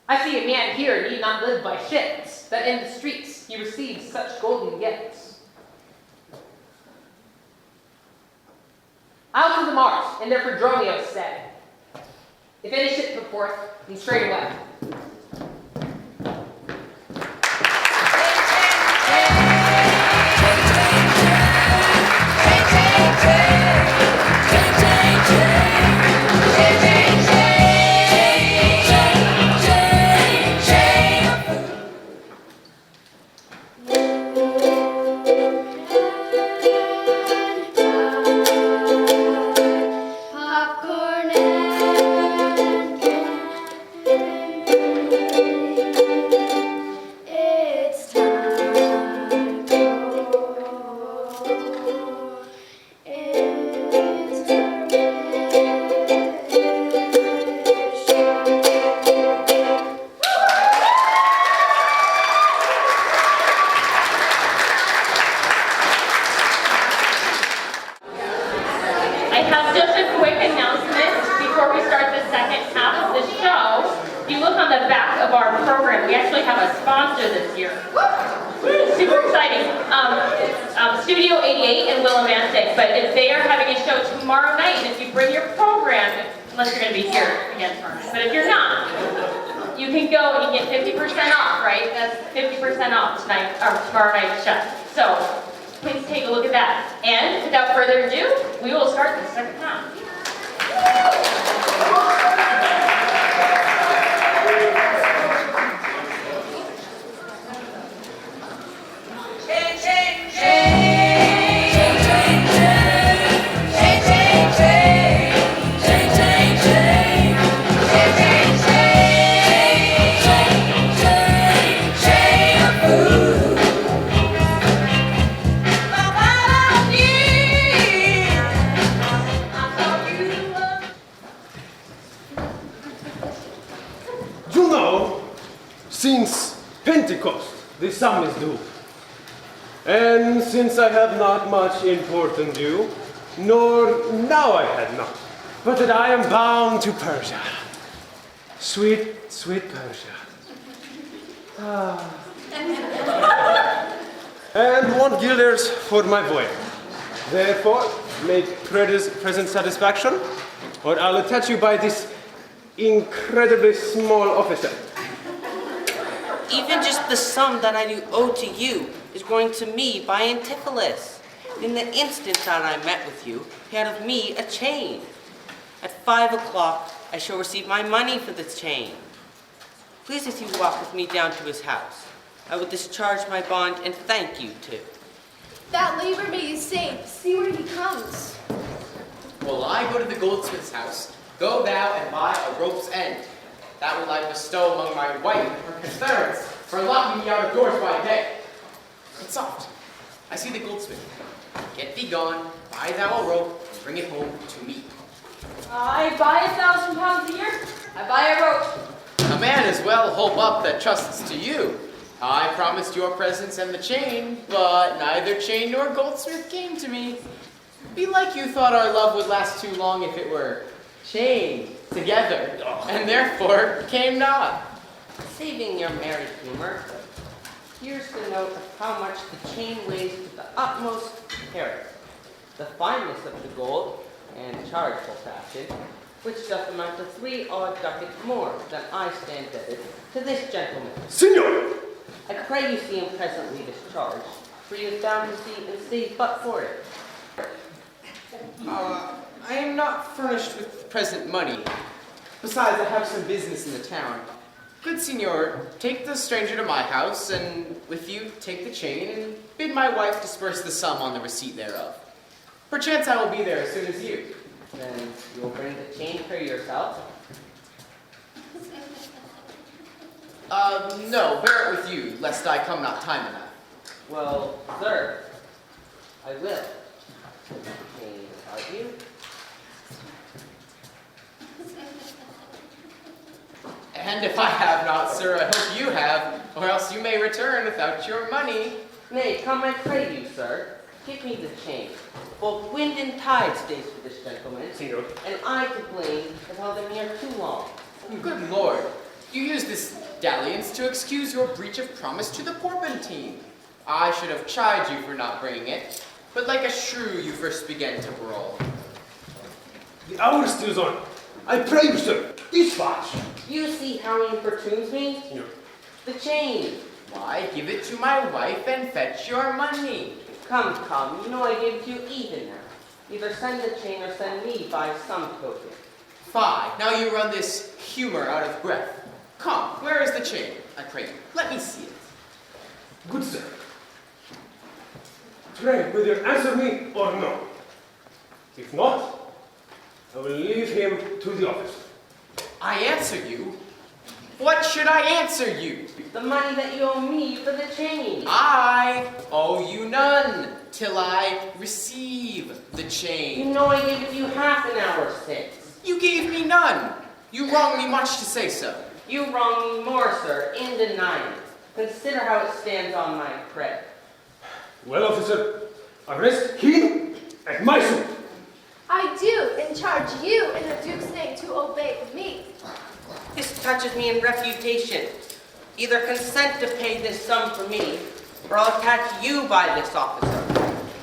I see a man here need not live by shifts, that in the streets he receives such golden gifts. Out to the marsh, and there for Dromio stay. If any ship put forth, then straight away. Popcorn and it's time to go. It's I have just a quick announcement before we start the second half of the show. If you look on the back of our program, we actually have a sponsor this year. Super exciting. Studio 88 in Willimantic, but if they are having a show tomorrow night, and if you bring your program, unless you're going to be here again tomorrow night, but if you're not, you can go and you get 50% off, right? That's 50% off tonight, or tomorrow night's show. So please take a look at that. And without further ado, we will start the second half. You know, since Pentecost, the sum is due. And since I have not much important due, nor now I had not, but that I am bound to Persia. Sweet, sweet Persia. And 1 guilders for my voyage. Therefore, make present satisfaction, or I'll attach you by this incredibly small officer. Even just the sum that I do owe to you is going to me by Antipholus. In the instant that I met with you, he had of me a chain. At 5 o'clock, I shall receive my money for the chain. Please, if you walk with me down to his house, I will discharge my bond and thank you too. That labor may you save. See where he comes. Will I go to the goldsmith's house? Go thou and buy a rope's end. That will I bestow among my wife and her confederates for locking me out of doors by day. But soft, I see the goldsmith. Get thee gone, buy thou a rope, and bring it home to me. I buy 1,000 pounds a year. I buy a rope. A man as well hope up that trusts to you. I promised your presence and the chain, but neither chain nor goldsmith came to me. Belike you thought our love would last too long if it were chained together, and therefore came not. Saving your merry humor, here's the note of how much the chain weighs to the utmost carat. The fineness of the gold and chargeable fashion, which doth amount to 3 odd ducats more than I stand debted to this gentleman. Signor! I pray you see him presently discharged, for he is bound to see and stay but for it. I am not furnished with present money. Besides, I have some business in the town. Good signor, take the stranger to my house, and with you take the chain, and bid my wife disperse the sum on the receipt thereof. Perchance I will be there as soon as you. Then you will bring the chain for yourself. No, bear it with you, lest I come not time enough. Well, sir, I will. Chain without you. And if I have not, sir, I hope you have, or else you may return without your money. Nay, come, I pray you, sir. Give me the chain. Both wind and tide stays for this gentleman, Signor. and I to blame have held him here too long. Good lord, you use this dalliance to excuse your breach of promise to the Porpentine. I should have chid you for not bringing it, but like a shrew you first began to brawl. The hour steals on. I pray you, sir, dispatch. You see how he importunes me? Signor. The chain. Why, give it to my wife and fetch your money. Come, come, you know I gave it to you even now. Either send the chain or send me by some token. Fie, now you run this humor out of breath. Come, where is the chain? I pray you, let me see it. Good sir. Pray whether you answer me or no. If not, I will leave him to the office. I answer you? What should I answer you? The money that you owe me for the chain. I owe you none till I receive the chain. You know I gave it to you half an hour since. You gave me none. You wrong me much to say so. You wrong me more, sir, in denying it. Consider how it stands on my credit. Well, officer, arrest him at my suit. I do, and charge you in the Duke's name to obey me. This touches me in refutation. Either consent to pay this sum for me, or I'll attach you by this officer.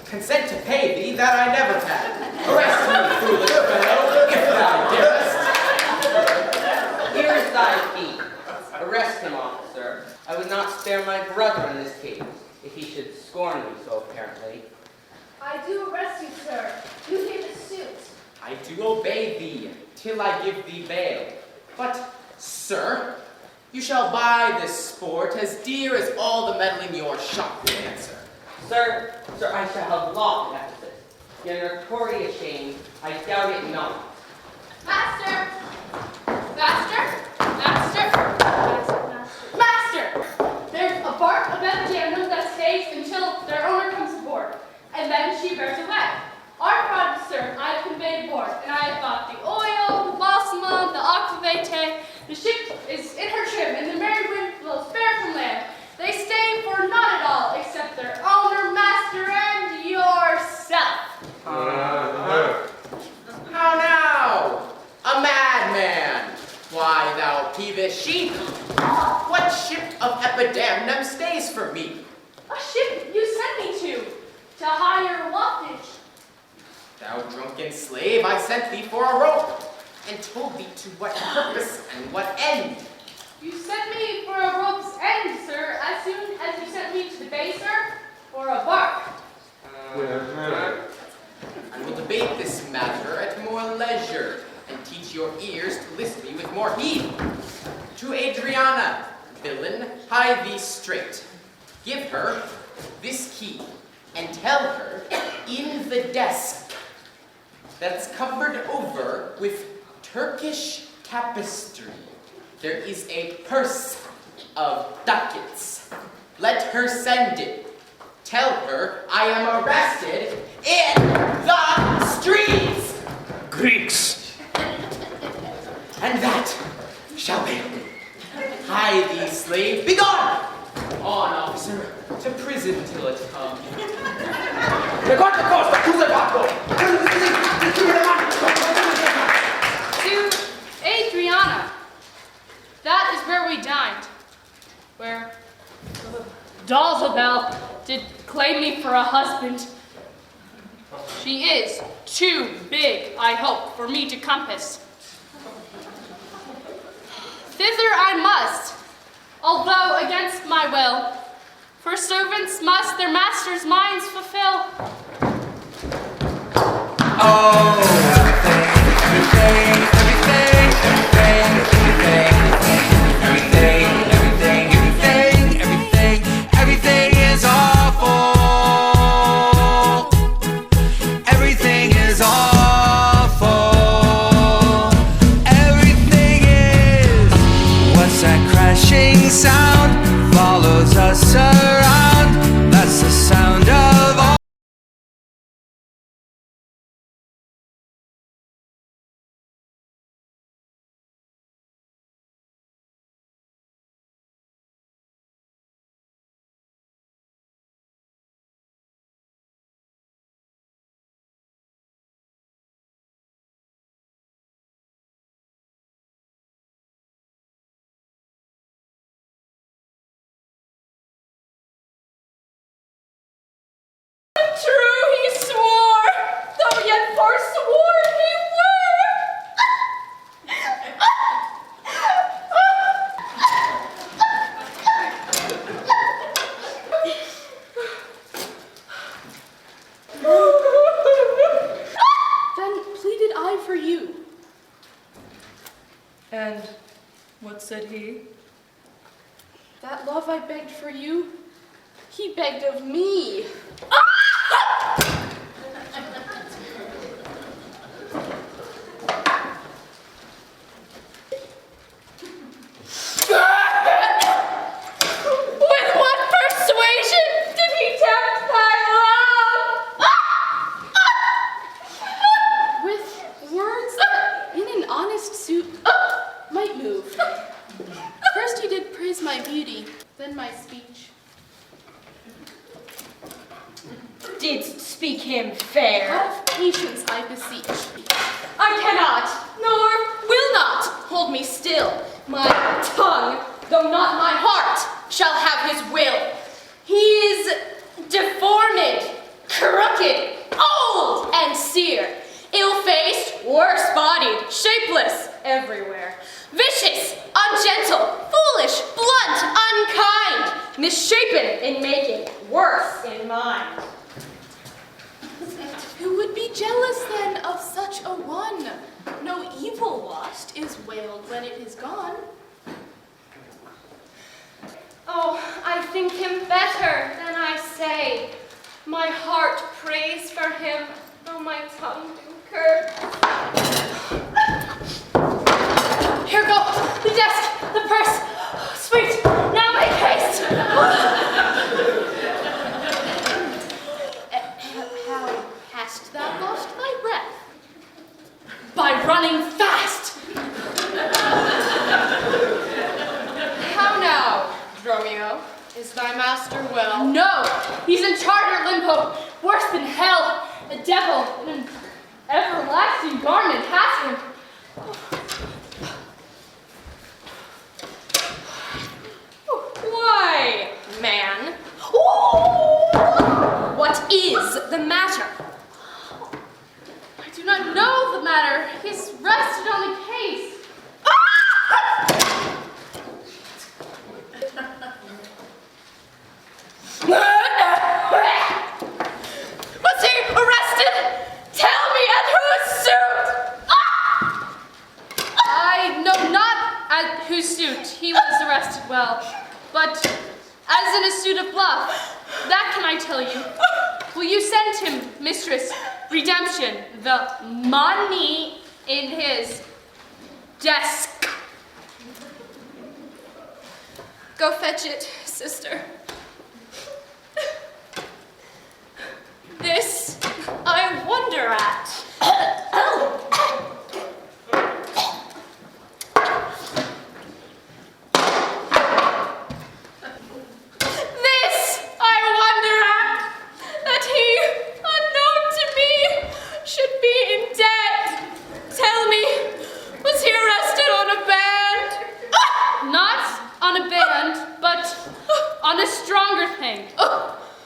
Consent to pay thee, that I never had. Arrest me, foolish fellow, if thou darest. Here is thy fee. Arrest him, officer. I would not spare my brother in this case, if he should scorn me so apparently. I do arrest you, sir. You gave a suit. I do obey thee, till I give thee bail. But, sir, you shall buy this sport as dear as all the metal in your shop will answer. Sir, I shall have law at Ephesus. Your notorious shame, I doubt it not. Master! Master! Master! Master! There's a bark of Epidemium that stays until their owner comes aboard, and then she bears away. Our product, sir, I have conveyed aboard, and I have bought the oil, the balsamum, the aquavitae. The ship is in her trim, and the merry wind blows fair from land. They stay for not at all, except their owner epidamnum stays for me. A ship you sent me to higher waftage. Thou drunken slave, I sent thee for a rope, and told thee to what purpose and what end. You sent me for a rope's end, sir, as soon as you sent me to the bay, sir, or a bark. I will debate this matter at more leisure, and teach your ears to listen me with more heed. To Adriana, villain, hie thee straight. Give her this key, and tell her in the desk that's covered over with Turkish tapestry, there is a purse of ducats. Let her send it. Tell her I am arrested in the streets. Greeks! And that shall be. Hie thee, slave, begone! On, officer, to prison till it come. To Adriana. That is where we dined. Where Dalzabel did claim me for a husband. She is too big, I hope, for me to compass. Thither I must, although against my will, for servants must their masters' minds fulfill. Everything is awful. Everything is awful. Everything is. What's that crashing sound? Follows us around. That's the sound of all. True, he swore, though yet forsworn he Then pleaded I for you. And what said he? That love I begged for you, he begged of me. With what persuasion did he tempt thy love? With words that in an honest suit might move. First he did praise my beauty, then my speech. Didst speak him fair? Have patience, I beseech. I cannot, nor will not hold me still. My tongue, though not my heart, shall have his will. He is deformed, crooked, old, and sere, ill-faced, worse-bodied, shapeless, everywhere, vicious, ungentle, foolish, blunt, unkind, misshapen in making, worse in mind. Who would be jealous then of such a one? No evil lost is wailed when it is gone. Oh, I think him better than I say. My heart prays for him, though my tongue do curse. Here go, the desk, the purse. Sweet, now make haste. How hast thou lost thy breath? By running fast. How now, Dromio? Is thy master well? No, he's in charter limbo, worse than hell. A devil in an everlasting garment has him. Why, Was he arrested? Tell me at whose suit? I know not at whose suit he was arrested, well, but as in a suit of bluff, that can I tell you. Will you send him, Mistress Redemption, the money in his desk? Go fetch it, sister. This I wonder at. This I wonder at, that he, unknown to me, should be in debt. Tell me, was he arrested on a band? Not on a band, but on a stronger thing.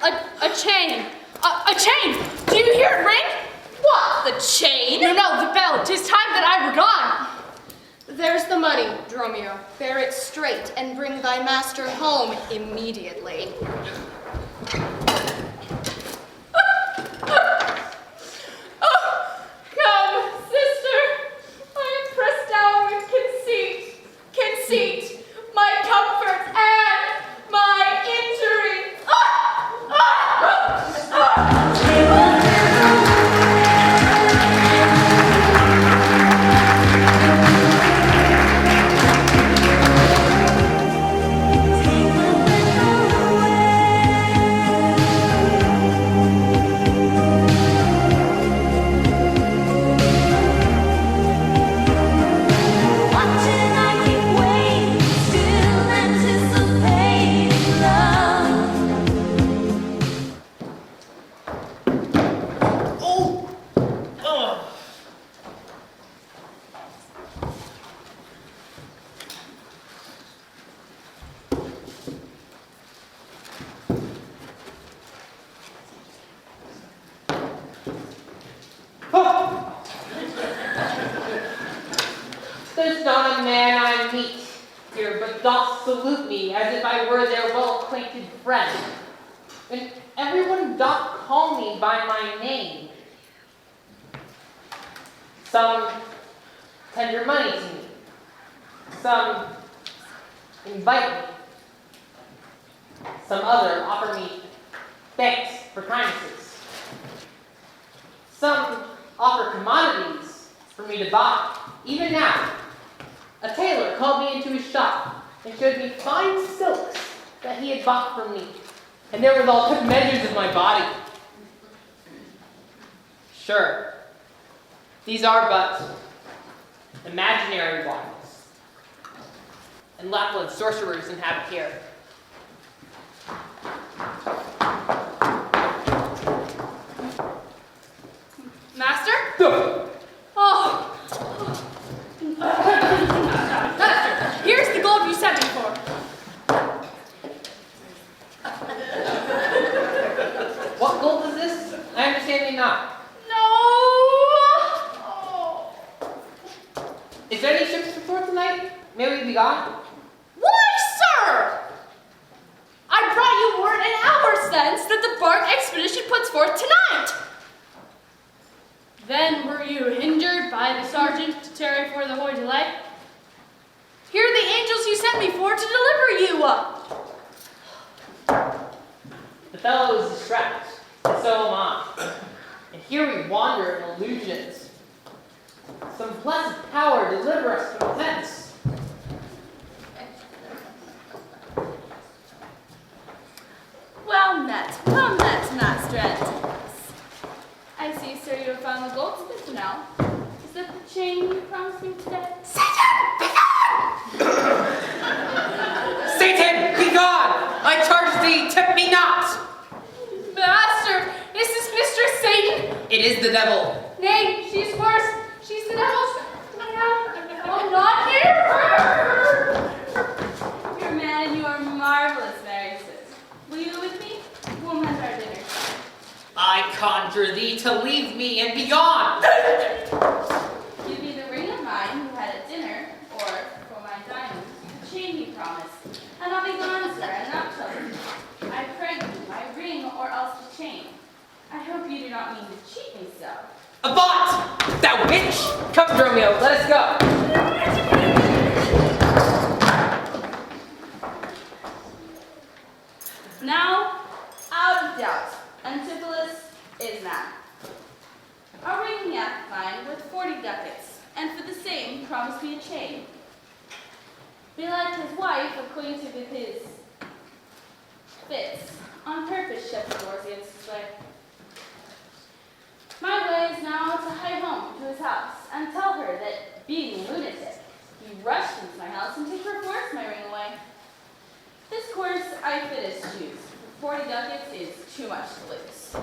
A chain. A chain! Do you hear it ring? What, the chain? No, the bell. 'Tis time that I were gone. There's the money, Dromio. Bear it straight and bring thy master home immediately. Come, sister. I am pressed down with conceit, my comfort and my injury. There's not a man I meet here but doth salute me as if I were their well-acquainted friend. And everyone doth call me by my name. Some tender money to me. Some invite me. Some other offer me thanks for kindnesses. Some offer commodities for me to buy. Even now, a tailor called me into his shop and showed me fine silks that he had bought from me, and therewithal took measures of my body. Sure, these are but imaginary ones, and Lapland sorcerers inhabit here. Master? Go! Oh. Master, here's the gold you sent me for. What gold is this? I understand thee not. No. Oh. Is there any ships before tonight? May we be gone? Why, sir? I brought you word an hour since that the bark expedition puts forth tonight. Then were you hindered by the sergeant to tarry for the hoy delay? Here are the angels you sent me for to deliver you. The fellow is distressed, and so am I. And here we wander in illusions. Some blessed power deliver us from hence. Well met, Master Antipas. I see, sir, you have found the goldsmith now. Is that the chain you promised me today? Satan, be gone! I charge thee, tempt me not! Master, is this Mistress Satan? It is the devil. Nay, she's worse. She's the devil's. Oh, not near her! You're a man and you are marvelous, Mary says. Will you go with me? We'll mend our dinner. I conjure thee to leave me and be gone! Give me the ring of mine you had at dinner, or, for my diamonds, the chain you promised. And I'll be gone, sir, and not till I pray you. not mean to cheat me so. A bot! Thou witch! Come, Dromio, let us go. Now, out of doubt, Antipholus is mad. I'll ring the act fine with 40 ducats, and for the same promise me a chain. Be like his wife, acquainted with his fits, on purpose shut the doors against his way. My way is now to hie home to his house, and tell her that, being a lunatic, he rushed into my house and took perforce my ring away. This course I fittest choose. 40 ducats is too much to lose.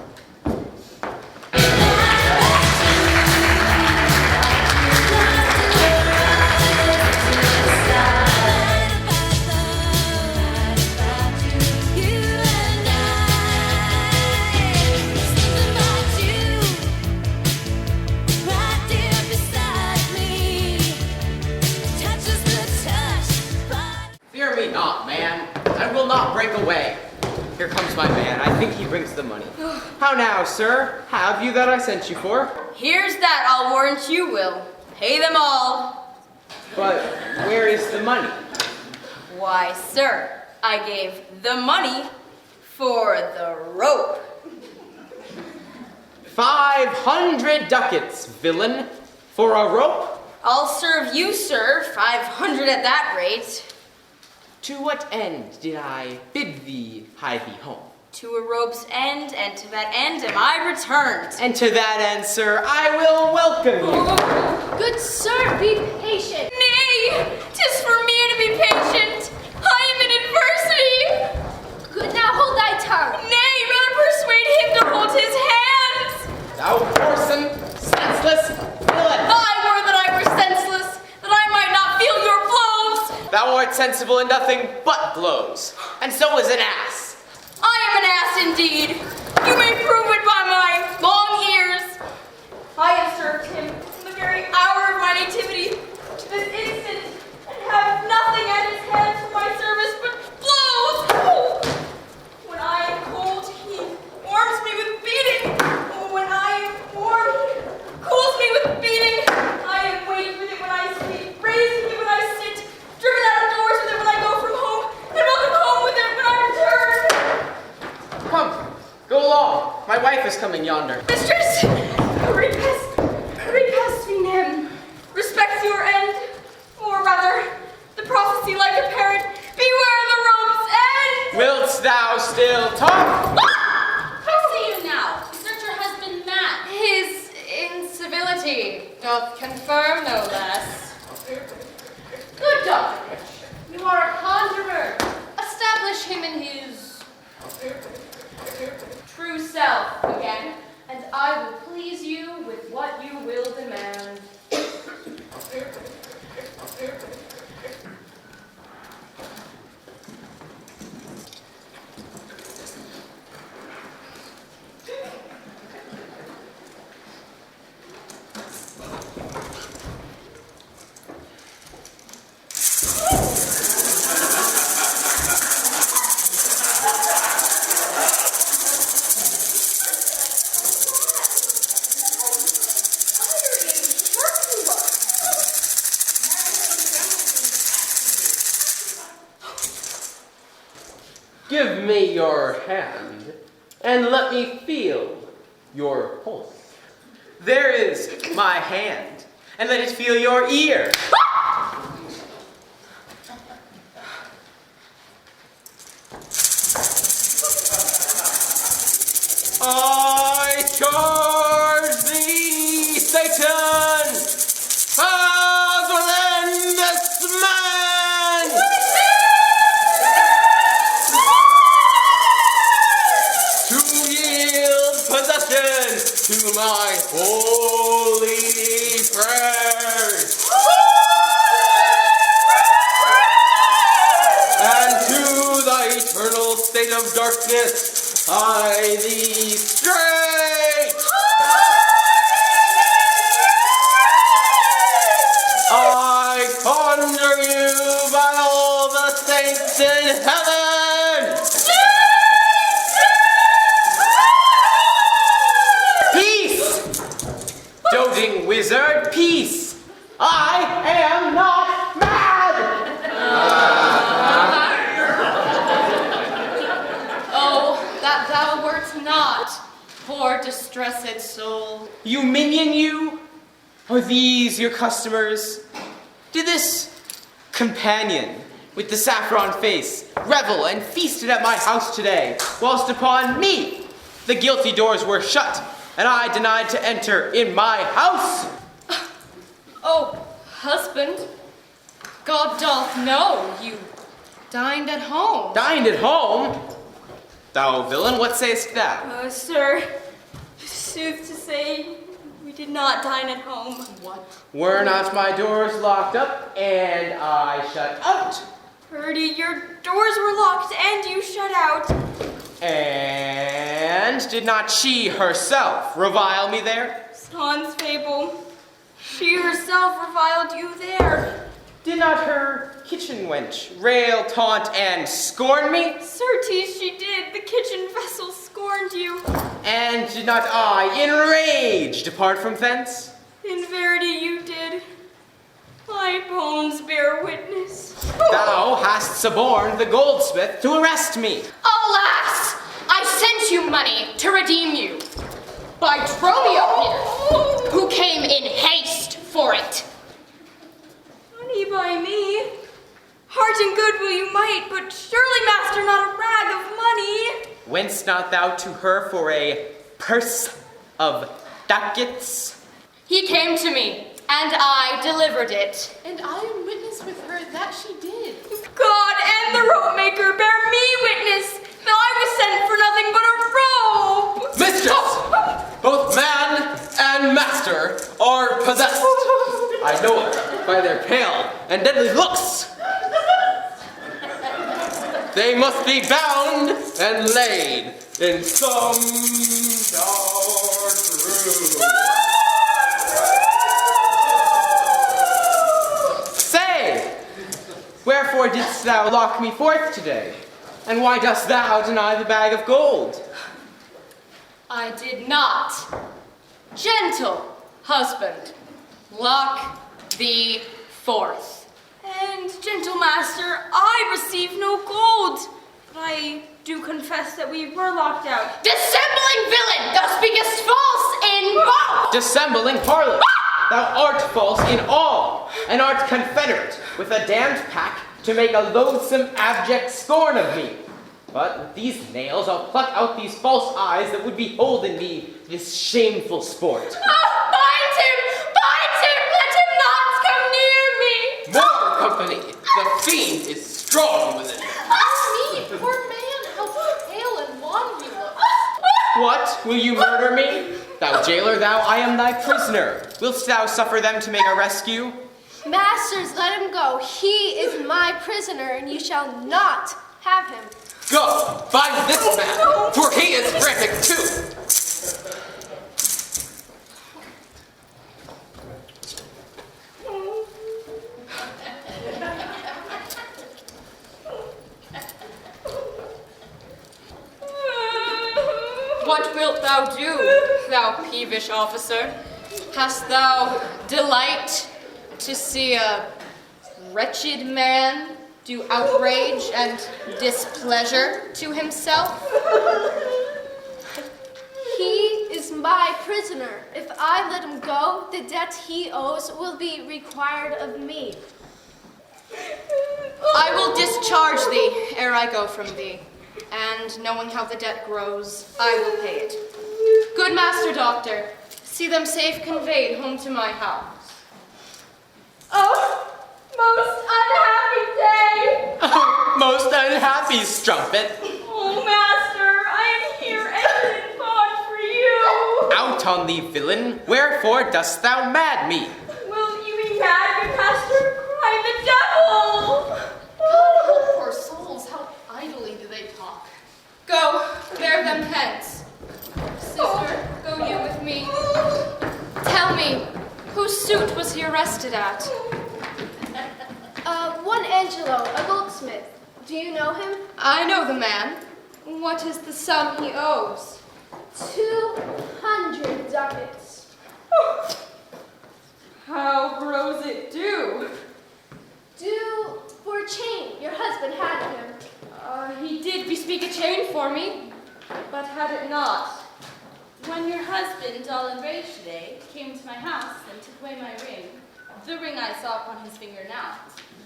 Fear me not, man. I will not break away. Here comes my man. I think he brings the money. How now, sir? Have you that I sent you for? Here's that I'll warrant you will. Pay them all. But where is the money? Why, sir, I gave the money for the rope. 500 ducats, villain, for a rope? I'll serve you, sir, 500 at that rate. To what end did I bid thee hie thee home? To a rope's end, and to that end am I returned. And to that end, sir, I will welcome you. Good sir, be patient. Nay, 'tis for me to be patient. I am in adversity. Good, now hold thy tongue. Nay, rather persuade him to hold his hands. Thou whoreson, senseless villain! I were that I were senseless, that I might not feel your blows. Thou art sensible in nothing but blows, and so is an ass. I am an ass indeed. You may prove it by my long ears. I have served him from the very hour of my nativity to this instant, and have nothing at his hands for my service but blows. Oh! When I am cold, he warms me with beating. Oh, when I am warm, he cools me with beating. I am weighted with it when I sleep, raised with it when I sit, driven out of doors with it when I go from home, and welcome home with it when I return. Come, go along. My wife is coming yonder. Mistress, repest vinem. Respect your end, or rather, the prophecy like a parent. Beware the rope's end. Wilt thou still talk? I see you now. Is not your husband mad? His incivility doth confirm no less. Good Dr. You are a conjurer. Establish him in his True self again, and I will please you with what you will demand. Give me your hand, and let me feel your pulse. There is my hand, and let it feel your ear. I charge thee, Satan, as relentless man! To yield possession to my holy prayers. And to thy eternal state of darkness I thee straight. I conjure you by all the saints in heaven. that thou wert not, poor distressed soul. You minion, you? Are these your customers? Did this companion with the saffron face revel and feasted at my house today, whilst upon me the guilty doors were shut, and I denied to enter in my house? Oh, husband, God doth know you dined at home. Dined at home? Thou villain, what sayest thou? Sir, sooth to say, we did not dine at home. What? Were not my doors locked up and I shut out? Purdy, your doors were locked and you shut out. And did not she herself revile me there? Sans fable, she herself reviled you there. Did not her kitchen wench rail, taunt, and scorn me? Certes she did, the kitchen vessel scorned you. And did not I, enraged, depart from thence? In verity you did. My bones bear witness. Thou hast suborned the goldsmith to arrest me. Alas! I sent you money to redeem you by Dromio here, who came in haste for it. Money by me? Heart and good will you might, but surely, master, not a rag of money. Went'st not thou to her for a purse of ducats? He came to me, and I delivered it. And I am witness with her that she did. God and the rope maker bear me witness that I was sent for nothing but a rope. Mistress! Both man and master are possessed. I know it by their pale and deadly looks. They must be bound and laid in some dark room. Say, wherefore didst thou lock me forth today? And why dost thou deny the bag of gold? I did not. Gentle husband, lock thee forth. And, gentle master, I received no gold. But I do confess that we were locked out. Dissembling villain, thou speakest false in both. Dissembling harlot, thou art false in all, and art confederate with a damned pack to make a loathsome abject scorn of me. But with these nails I'll pluck out these false eyes that would behold in me this shameful sport. Bind him! Bind him! Let him not come near me! More company! The fiend is strong within. Me, poor man, how pale and wan you look. What? Will you murder me? Thou jailer, thou, I am thy prisoner. Wilt thou suffer them to make a rescue? Masters, let him go. He is my prisoner, and you shall not have him. Go, bind this man, for he is frantic too. What wilt thou do, thou peevish officer? Hast thou delight to see a wretched man do outrage and displeasure to himself? He is my prisoner. If I let him go, the debt he owes will be required of me. I will discharge thee ere I go from thee, and knowing how the debt grows, I will pay it. Good master doctor, see them safe conveyed home to my house. Oh, most unhappy day. Oh, most unhappy strumpet. Oh, master, I am here and in bond for you. Out on thee, villain. Wherefore dost thou mad me? Will you be mad, good master? Cry the devil. God help poor souls, how idly do they talk. Go, bear them hence. Sister, go you with me. Tell me, whose suit was he arrested at? One Angelo, a goldsmith. Do you know him? I know the man. What is the sum he owes? 200 ducats. How grows it due? Due for a chain your husband had him. He did bespeak a chain for me. But had it not, When your husband, all enraged today, came to my house and took away my ring, the ring I saw upon his finger now,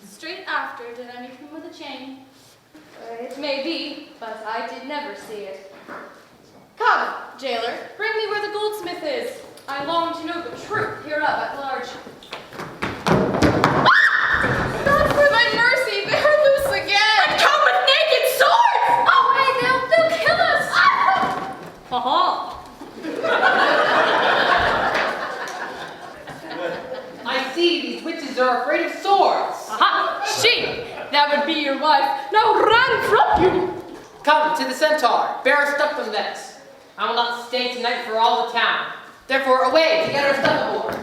straight after did I meet him with a chain. it may be, but I did never see it. Come, jailer, bring me where the goldsmith is. I long to know the truth hereof at large. God for thy mercy, they're loose again! And come with naked swords! Away, they'll kill us! Ha-ha! I see these witches are afraid of swords. Aha! She! That would be your wife. Now run from you! Come to the centaur, bear our stuff from thence. I will not stay tonight for all the town. Therefore, away to get our stuff aboard.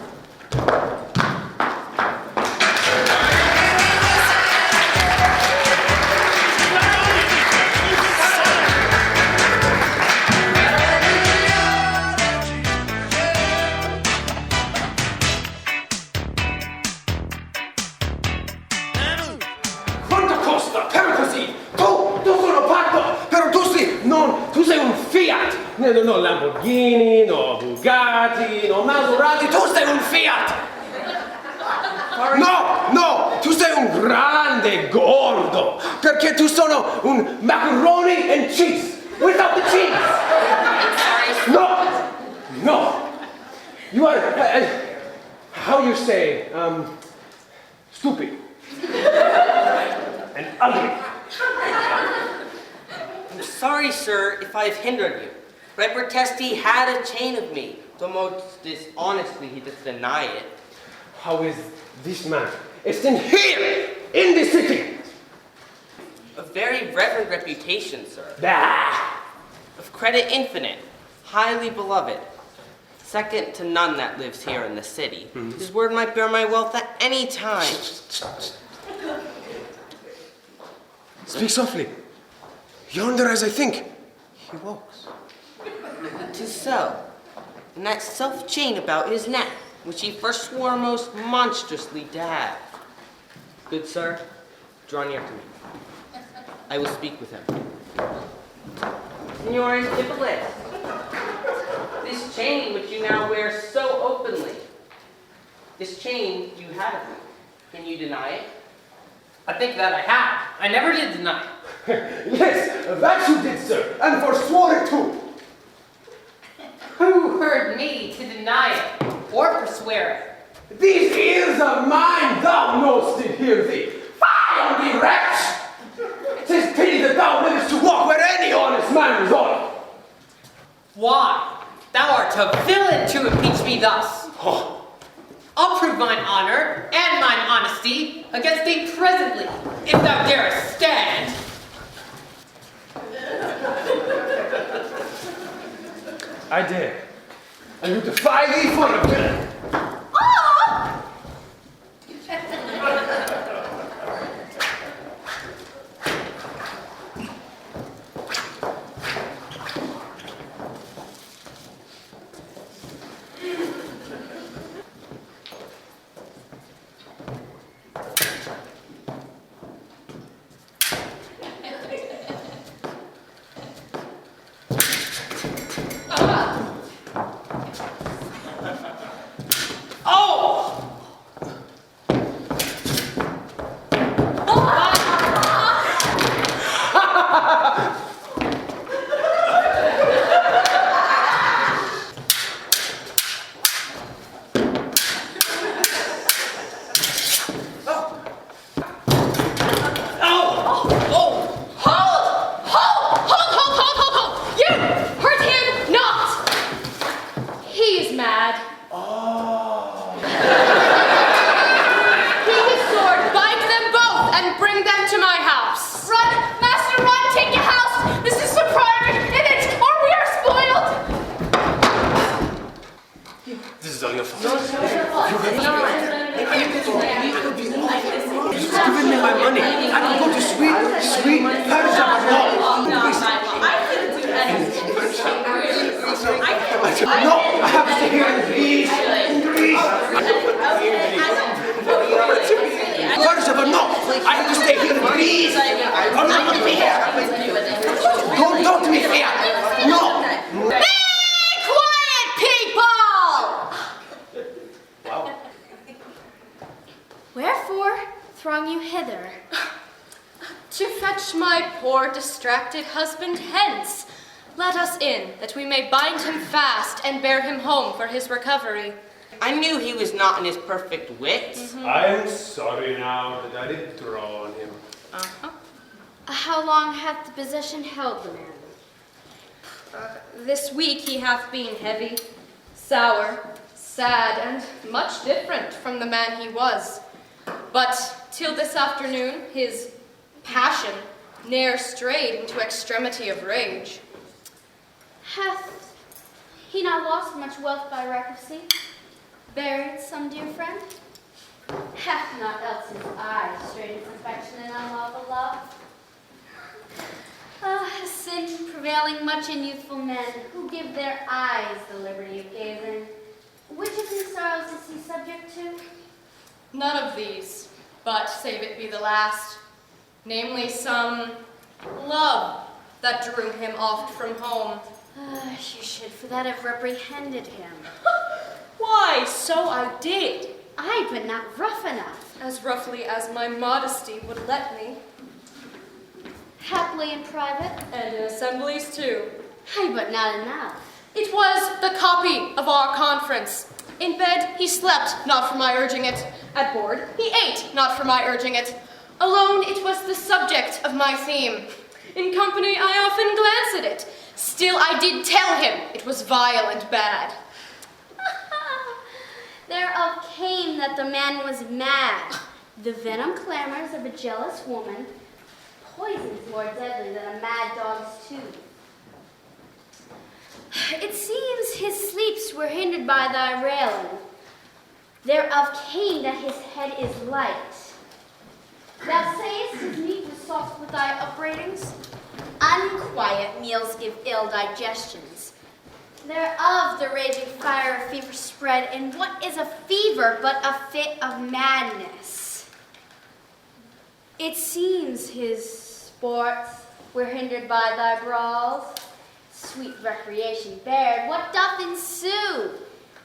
Quanta costa, per così? Tu sono pazzo, però tu sei un Fiat. No Lamborghini, no Bugatti, no Maserati, tu sei un Fiat. No, tu sei un grande gordo, perché tu sono un macaroni and cheese, without the cheese. No, you are, how you say, stupid. And ugly. I'm sorry, sir, if I've hindered you. But I protest he had a chain of me. Though most dishonestly he does deny it. How is this man? It's in here, in the city. A very reverend reputation, sir. Ah. Of credit infinite, highly beloved. Second to none that lives here in the city. His word might bear my wealth at any time. Speak softly. Yonder, as I think, he walks. 'Tis so. And that self-chain about his neck, which he first swore most monstrously to have. Good sir, draw near to me. I will speak with him. Signor Antipholus, this chain which you now wear so openly, this chain you had of me, can you deny it? I think that I have. I never did deny. Yes, that you did, sir, and forswore it too. Who heard me to deny it or forswear it? These ears of mine thou knowst did hear thee. Fie on thee, wretch! 'Tis pity that thou livest to walk where any honest man is on. Why? Thou art a villain to impeach me thus. I'll prove mine honor and mine honesty against thee presently, if thou darest stand. I dare. And you defy thee for a villain. Don't talk to me, Fia! or distracted husband hence. Let us in, that we may bind him fast and bear him home for his recovery. I knew he was not in his perfect wits. I am sorry now that I did draw on him. How long hath the possession held the man? This week he hath been heavy, sour, sad, and much different from the man he was. But till this afternoon, his passion ne'er strayed into extremity of rage. Hath he not lost much wealth by recreancy? Buried some dear friend? Hath not else his eye strayed its affection and unlawful love? A sin prevailing much in youthful men, who give their eyes the liberty of gazing. Which of these sorrows is he subject to? None of these, but save it be the last, namely some love that drew him oft from home. You should for that have reprehended him. Why, so I did. Aye, but not rough enough. As roughly as my modesty would let me. Haply in private. And in assemblies too. Aye, but not enough. It was the copy of our conference. In bed he slept, not for my urging it. At board he ate, not for my urging it. Alone it was the subject of my theme. In company I often glanced at it. Still I did tell him it was vile and bad. Thereof came that the man was mad. The venom clamors of a jealous woman, poisons more deadly than a mad dog's tooth. It seems his sleeps were hindered by thy railing. Thereof came that his head is light. Thou sayest his meat was soft with thy upbraidings? Unquiet meals give ill digestions. Thereof the raging fire of fever spread, and what is a fever but a fit of madness? It seems his sports were hindered by thy brawls. Sweet recreation bared, what doth ensue?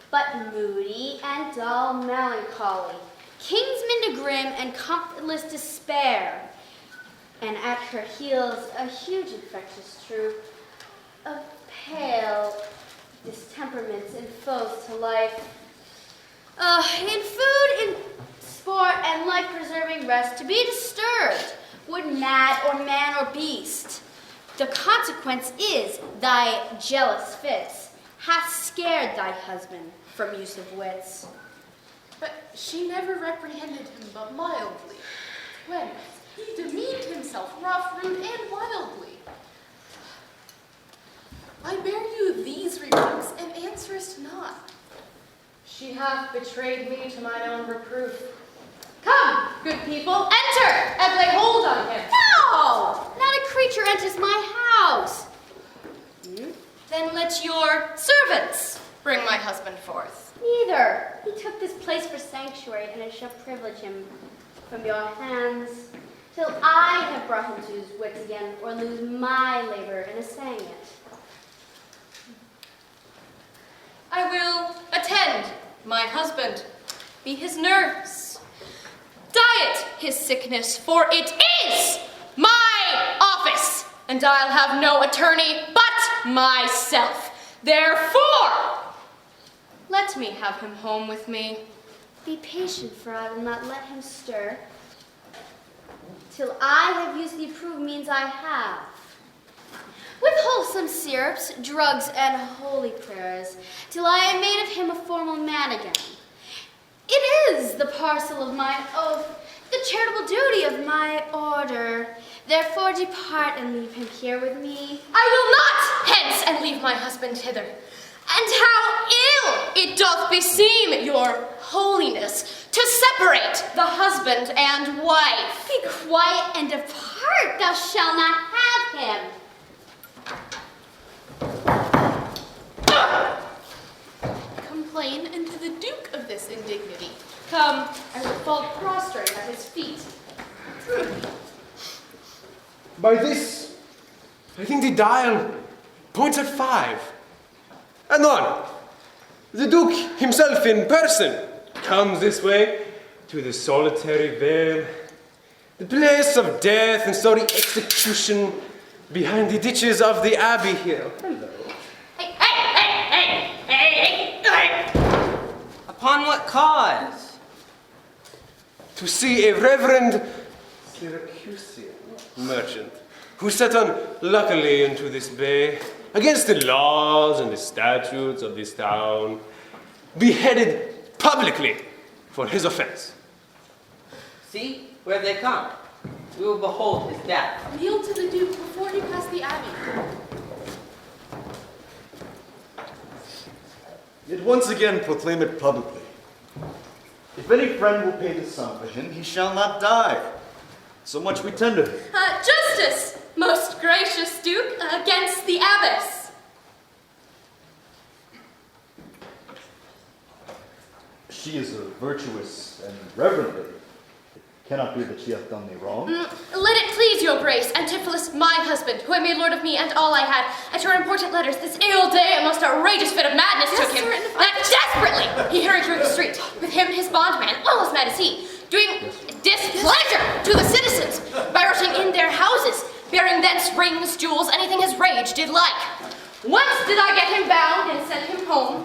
But moody and dull melancholy, kinsmen to grim and comfortless despair. And at her heels a huge infectious troop of pale distemperaments and foes to life. In food, in sport, and life-preserving rest, to be disturbed, would mad or man or beast. The consequence is thy jealous fits hath scared thy husband from use of wits. But she never reprehended him but mildly, when he demeaned himself rough, rude, and wildly. I bear you these rebukes, and answerest not. She hath betrayed me to mine own reproof. Come, good people, enter, and lay hold on him. No! Not a creature enters my house. Then let your servants bring my husband forth. Neither. He took this place for sanctuary, and I shall privilege him from your hands, till I have brought him to his wits again, or lose my labor in assaying it. I will attend my husband, be his nurse, diet his sickness, for it is my office, and I'll have no attorney but myself. Therefore, let me have him home with me. Be patient, for I will not let him stir, till I have used the approved means I have. With wholesome syrups, drugs, and holy prayers, till I have made of him a formal man again. It is the parcel of my oath, the charitable duty of my order. Therefore depart and leave him here with me. I will not hence and leave my husband hither. And how ill it doth beseem your holiness to separate the husband and wife. Be quiet and depart, thou shalt not have him. Complain unto the Duke of this indignity. Come, I will fall prostrate at his feet. By this, I think the dial points at 5. Anon, the Duke himself in person comes this way to the solitary vale The place of death and sorry execution behind the ditches of the abbey here. Hello. Hey! Upon what cause? To see a reverend Syracusian merchant who set unluckily into this bay against the laws and the statutes of this town, beheaded publicly for his offense. See, where they come. We will behold his death. Kneel to the Duke before he pass the abbey. Yet once again proclaim it publicly. If any friend will pay the sum for him, he shall not die. So much we tender him. Justice, most gracious Duke, against the abbess. She is a virtuous and reverend lady. It cannot be that she hath done thee wrong. Let it please your grace, Antipholus, my husband, who had made lord of me and all I had, at your important letters, this ill day a most outrageous fit of madness took him, that desperately he hurried through the street, with him and his bondman, all as mad as he, doing displeasure to the citizens, by rushing in their houses, bearing thence rings, jewels, anything his rage did like. Once did I get him bound and send him home,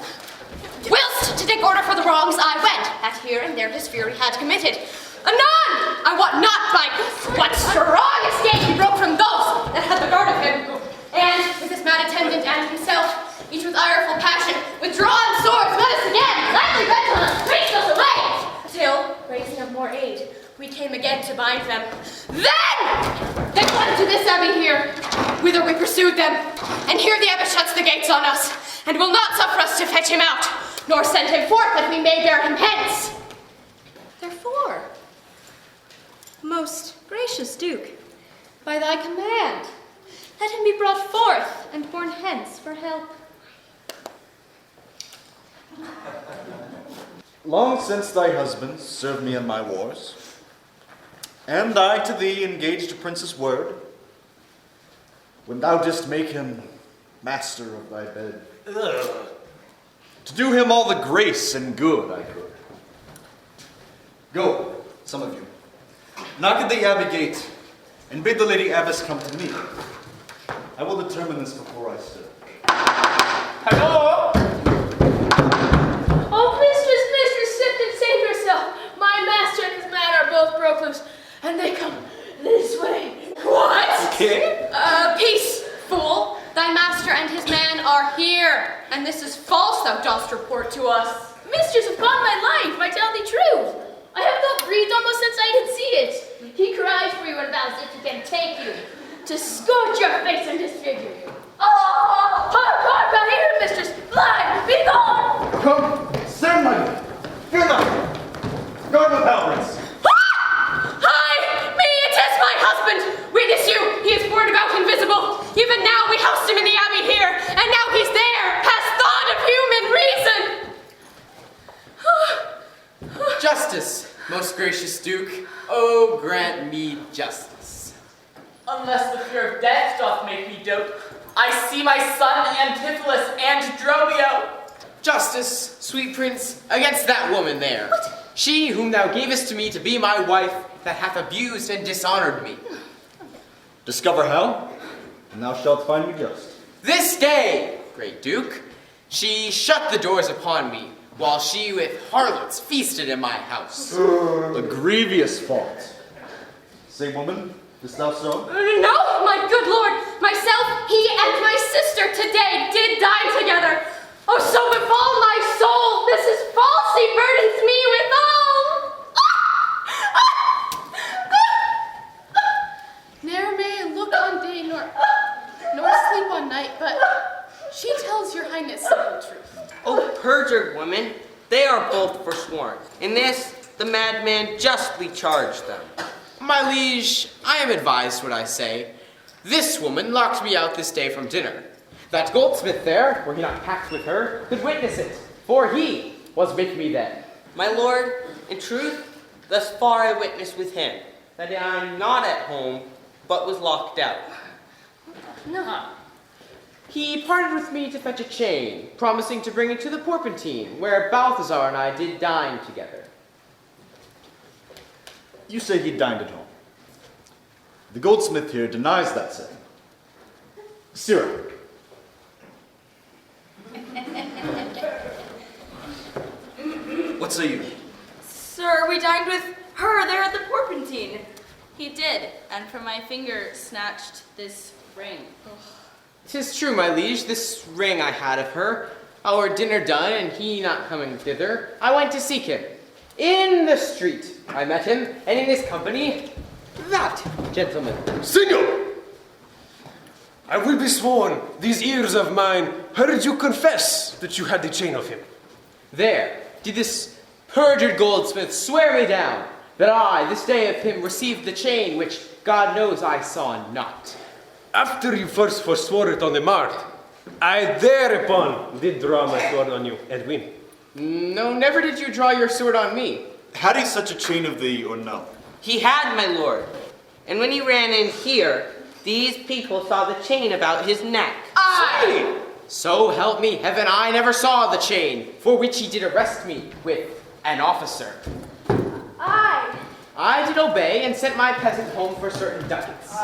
whilst to take order for the wrongs I went, that here and there his fury had committed. Anon! I wot not by what strong escape he broke from those that had the guard of him, and with his mad attendant and himself, each with ireful passion, with drawn swords, met us again, lightly bent on us, chased us away, till, raising of more aid, we came again to bind them. Then they fled to this abbey here, whither we pursued them, and here the abbess shuts the gates on us, and will not suffer us to fetch him out, nor send him forth that we may bear him hence. Therefore, most gracious Duke, by thy command, let him be brought forth and borne hence for help. Long since thy husband served me in my wars, and I to thee engaged a prince's word, when thou didst make him master of thy bed, to do him all the grace and good I could. Go, some of you, knock at the abbey gate, and bid the lady abbess come to me. I will determine this before I stir. Hello? Oh, mistress, sit and save yourself. My master and his man are both broke loose, and they come this way. What? Okay. Peace, fool. Thy master and his man are here, and this is false thou dost report to us. Mistress, upon my life, I tell thee truth. I have not breathed almost since I did see it. He cries for you and vows that he can take you, to scorch your face and disfigure you. Oh, hark, I hear him, mistress. Fly, be gone. Come, stand my lady. Fear not. Guard with halberds. Hi, me, it is my husband. Witness you, he is borne about invisible. Even now we housed him in the abbey here, and now he's there, has thought of human reason. Justice, most gracious Duke. Oh, grant me justice. Unless the fear of death doth make me dote, I see my son Antipholus and Dromio. Justice, sweet prince, against that woman there. What? She whom thou gavest to me to be my wife, that hath abused and dishonored me. Discover how, and thou shalt find me just. This day, great Duke, she shut the doors upon me, while she with harlots feasted in my house. A grievous fault. Say, woman, dost thou so? No, my good lord, myself, he and my sister today did dine together. Oh, so befall my soul, this is false, he burdens me withal. Ne'er may look on day nor sleep on night, but she tells your highness simple truth. Oh, perjured women, they are both forsworn. In this, the madman justly charged them. My liege, I am advised what I say. This woman locked me out this day from dinner. That goldsmith there, were he not packed with her, could witness it, for he was with me then. My lord, in truth, thus far I witnessed with him, that I am not at home, but was locked out. No. He parted with me to fetch a chain, promising to bring it to the Porpentine, where Balthazar and I did dine together. You say he dined at home. The goldsmith here denies that saying. Sirrah. What say you? Sir, we dined with her there at the Porpentine. He did, and from my finger snatched this ring. 'Tis true, my liege, this ring I had of her. Our dinner done, and he not coming thither, I went to seek him. In the street I met him, and in his company, that gentleman. Signor! I will be sworn, these ears of mine heard you confess that you had the chain of him. There did this perjured goldsmith swear me down that I, this day of him, received the chain which God knows I saw not. After you first forswore it on the mart, I thereupon did draw my sword on you and win. No, never did you draw your sword on me. Had he such a chain of thee or no? He had, my lord. And when he ran in here, these people saw the chain about his neck. Aye! So help me heaven, I never saw the chain, for which he did arrest me with an officer. I did obey and sent my peasant home for certain ducats.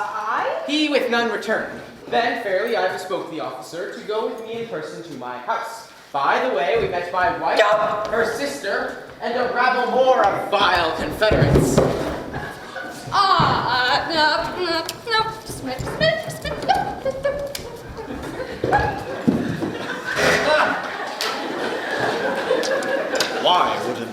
He with none returned. Then fairly I bespoke the officer to go with me in person to my house. By the way, we met my wife, her sister, and a rabble more of vile confederates. No, Smith. Why, what an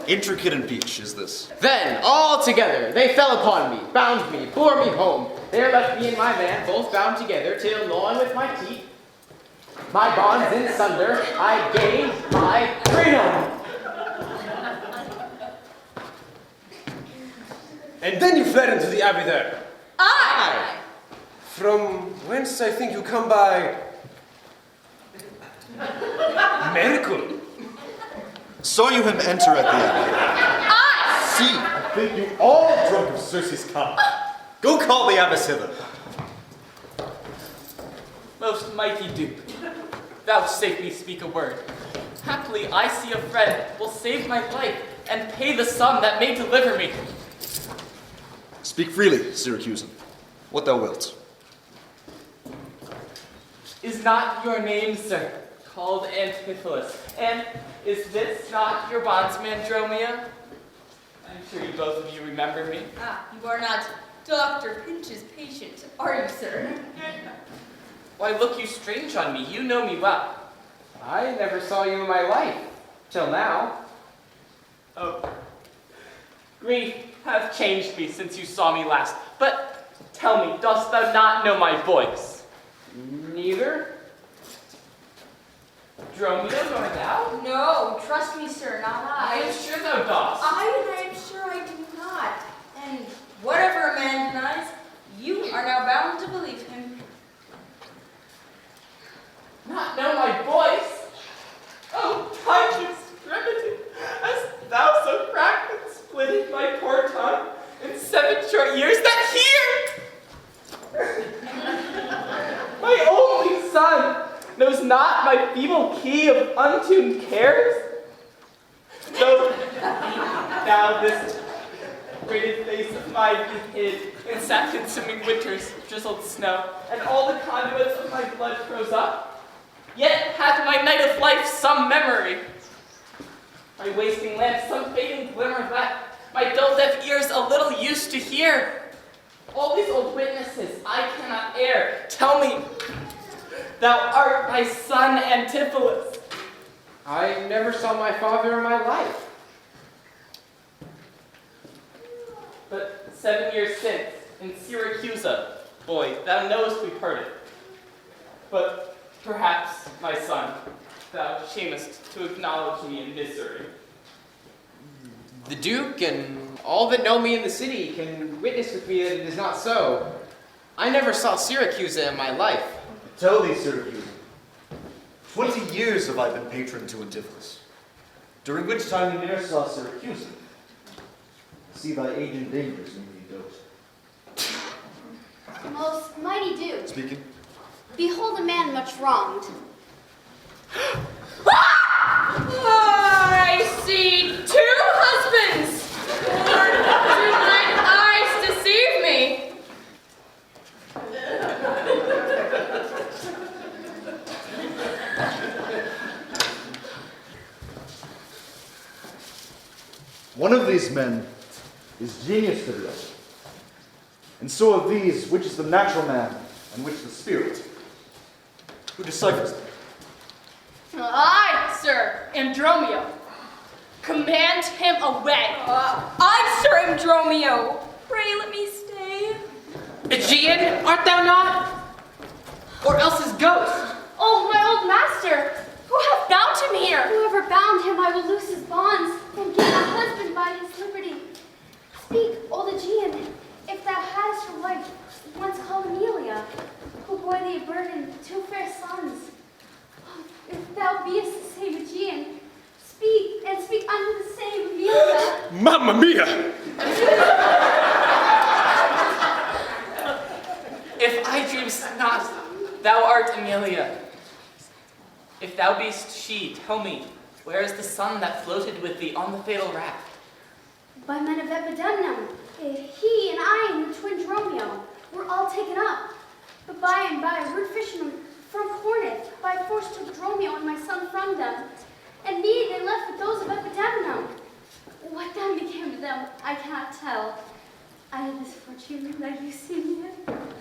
intricate impeach is this? Then, all together, they fell upon me, bound me, bore me home. There left me and my man, both bound together, till gnawing with my teeth, my bonds in sunder, I gained my freedom. And then you fled into the abbey there. Aye. From whence I think you come by... miracle. Saw you him enter at the abbey? See, I think you all drunk of Circe's cup. Go call the abbess hither. Most mighty Duke, vouchsafe me speak a word. Haply I see a friend will save my life and pay the sum that may deliver me. Speak freely, Syracusan. What thou wilt. Is not your name, sir, called Antipholus? And is this not your bondsman, Dromia? I'm sure you both of you remember me. You are not Dr. Pinch's patient, are you, sir? Why look you strange on me? You know me well. I never saw you in my life, till now. Oh, grief hath changed me since you saw me last. But tell me, dost thou not know my voice? Neither. Dromio, nor thou? No, trust me, sir, not I I. am sure thou dost. I am sure I do not. And whatever a man denies, you are now bound to believe him. Not know my voice? Oh, time extremity, hast thou so cracked and splitted my poor tongue in 7 short years that here, my only son, knows not my feeble key of untuned cares? Though thou this braided face of mine be hid in sap-consuming winter's drizzled snow, and all the conduits of my blood froze up, yet hath my night of life some memory. My wasting lamp some fading glimmer that my dull deaf ears a little used to hear. All these old witnesses I cannot err. Tell me, thou art my son Antipholus. I never saw my father in my life. But 7 years since, in Syracusa, boy, thou knowest we parted. But perhaps, my son, thou shamest to acknowledge me in misery. The Duke and all that know me in the city can witness with me that it is not so. I never saw Syracusa in my life. Tell thee, Syracusan, 20 years have I been patron to Antipholus, during which time you ne'er saw Syracusan. See thy age and dangers make thee dote. Most mighty Duke, Speaking. behold a man much wronged. I see 2 husbands. Lord, do mine eyes deceive me? One of these men is genius to the other. And so of these, which is the natural man and which the spirit? Who deciphers them? I, sir, am Dromio. Command him away. I, sir, am Dromio. Pray let me stay. Aegean, art thou not? Or else his ghost? Oh, my old master, who hath bound him here? Whoever bound him, I will loose his bonds and give my husband by his liberty. Speak, old Aegean, if thou hadst a wife, once called Amelia, who bore thee a burden, 2 fair sons. Oh, if thou beest the same Aegean, speak, and speak unto the same Amelia. Mamma mia! If I dreams not, thou art Amelia. If thou beest she, tell me, where is the sun that floated with thee on the fatal raft? By men of Epidemnum, he and I and the twin Dromio were all taken up. But by and by, a rude fisherman from Corinth by force took Dromio and my son from them, and me they left with those of Epidemnum. What then became of them, I cannot tell. I had this fortune that you see me.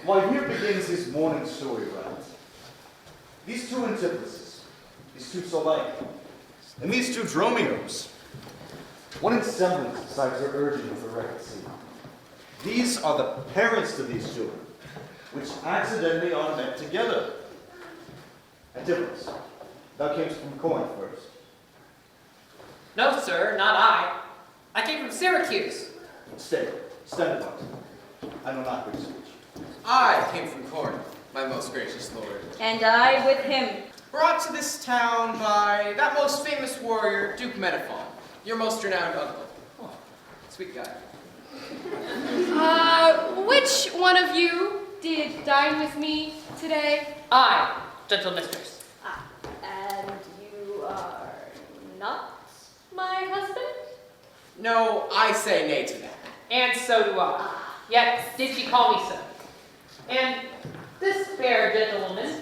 Why, here begins his morning story, right? These two antitheses, these two so like, and these two Dromios. One in semblance besides their urging of the wreck at sea. These are the parents to these children, which accidentally are met together. Antipholus, thou camest from Corinth first. No, sir, not I. I came from Syracuse. Stay, stand apart. I know not which speech. I came from Corinth, my most gracious lord. And I with him. Brought to this town by that most famous warrior, Duke Menaphon, your most renowned uncle. Oh, sweet guy. Which one of you did dine with me today? I, gentle mistress. And you are not my husband? No, I say nay to that. And so do I. Yet did she call me so. And this fair gentlewoman,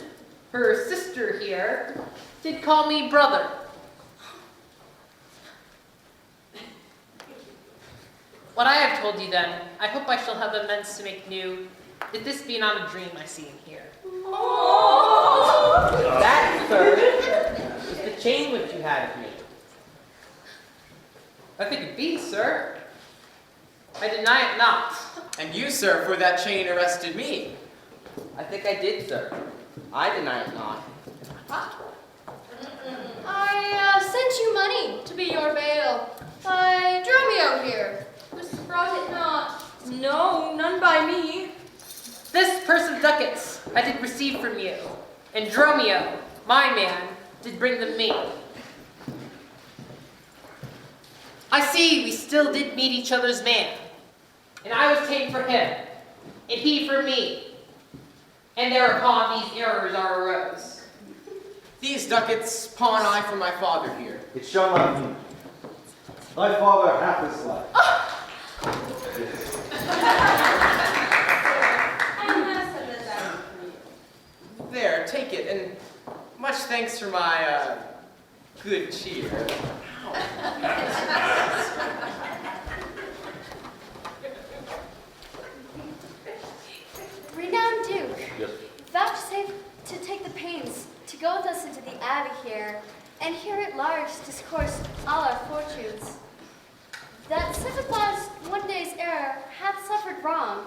her sister here, did call me brother. What I have told you then, I hope I shall have amends to make new, if this be not a dream I see and hear. That, sir, is the chain which you had of me. I think it be, sir. I deny it not. And you, sir, for that chain arrested me. I think I did, sir. I deny it not. I sent you money to be your bail by Dromio here. This brought it not. No, none by me. This purse of ducats I did receive from you, and Dromio, my man, did bring them me. I see we still did meet each other's man, and I was ta'en for him, and he for me, and thereupon these errors are arose. These ducats pawn I for my father here. It shall not be. Thy father hath his life. There, take it, and much thanks for my, good cheer. Renowned Duke, Yes. vouchsafe to take the pains to go with us into the abbey here, and here at large discourse all our fortunes. That Sisyphus one day's error hath suffered wrong.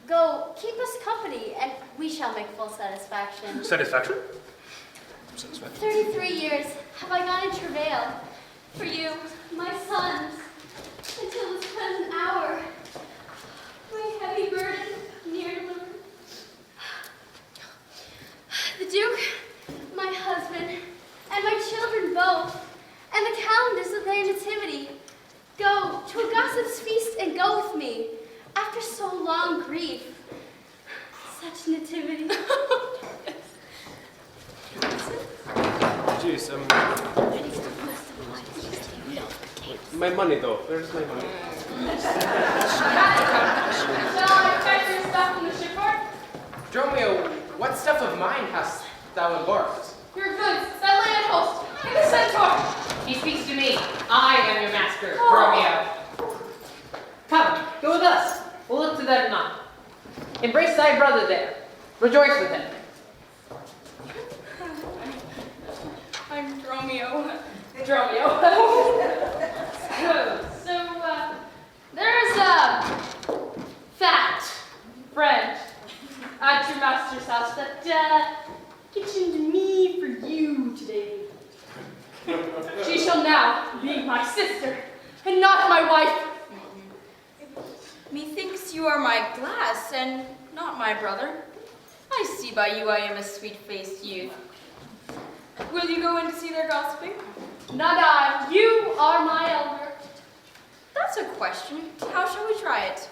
Go, keep us company, and we shall make full satisfaction. Satisfaction? 33 years have I gone in travail for you, my sons, until this present hour. My heavy burden near delivered. The Duke, my husband, and my children both, and the calendars of their nativity, go to a gossip's feast and go with me, after so long grief. Such nativity. Jeez, my money though. Where's my money? Shall I fetch your stuff from the shipboard? Dromio, what stuff of mine hast thou embarked? Your goods, that lay at host. Give the centaur. He speaks to me. I am your master, Oh. Dromio. Go with us. We'll look to them anon. Embrace thy brother there. Rejoice with him. I'm Dromio. So, there's a fat friend at your master's house that kitchened me for you today. She shall now be my sister, and not my wife. Methinks you are my glass, and not my brother. I see by you I am a sweet-faced youth. Will you go in to see their gossiping? Not I. You are my elder. That's a question. How shall we try it?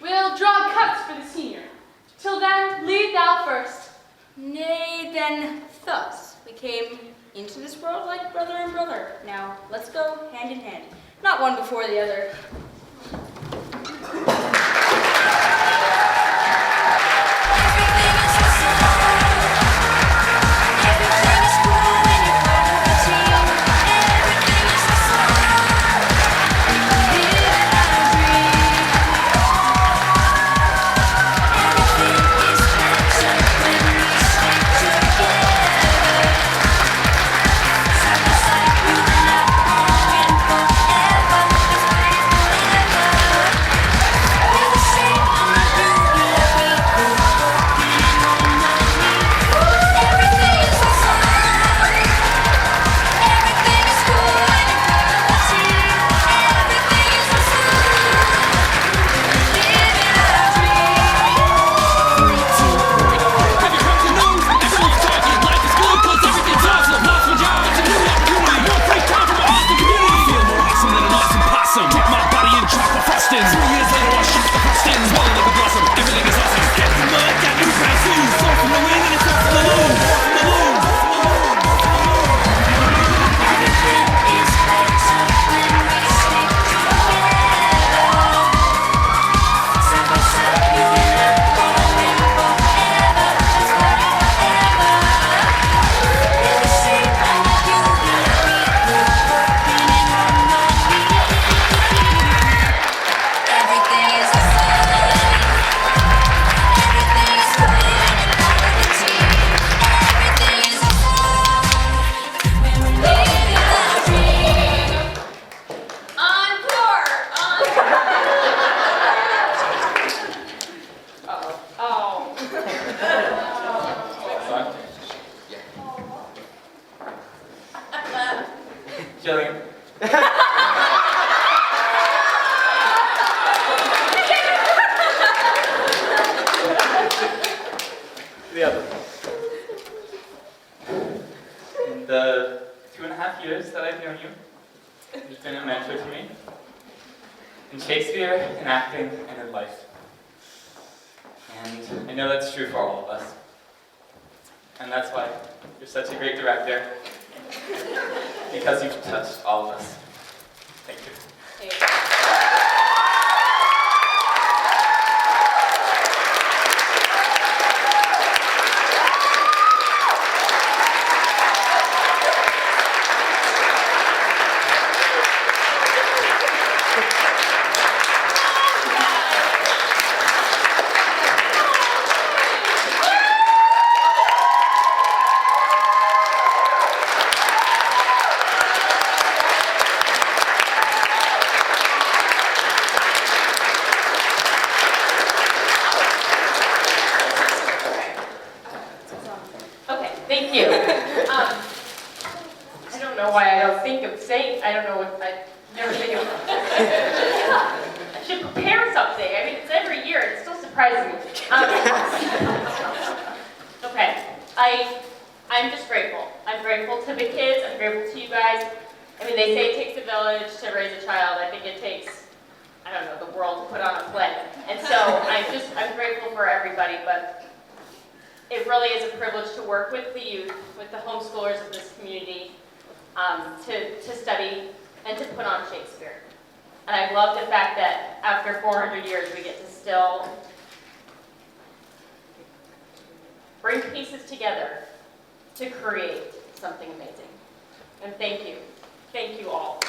We'll draw cuts for the senior. Till then, lead thou first. Nay, then, thus we came into this world like brother and brother. Now, let's go hand in hand. Not one before the other. Jillian. The other. In the 2.5 years that I've known you, you've been a mentor to me. In Shakespeare, in acting, and in life. And I know that's true for all of us. And that's why you're such a great director. Because you've touched all of us. Thank you. Thank you. I don't know why I don't think of saying, I don't know what, I never think of, I should prepare something. I mean, it's every year, it still surprises me. Okay, I'm just grateful. I'm grateful to the kids, I'm grateful to you guys. I mean, they say it takes a village to raise a child. I think it takes, I don't know, the world to put on a play. And so I'm grateful for everybody, but it really is a privilege to work with the youth, with the homeschoolers of this community, to study and to put on Shakespeare. And I love the fact that after 400 years, we get to still bring pieces together to create something amazing. And thank you. Thank you all.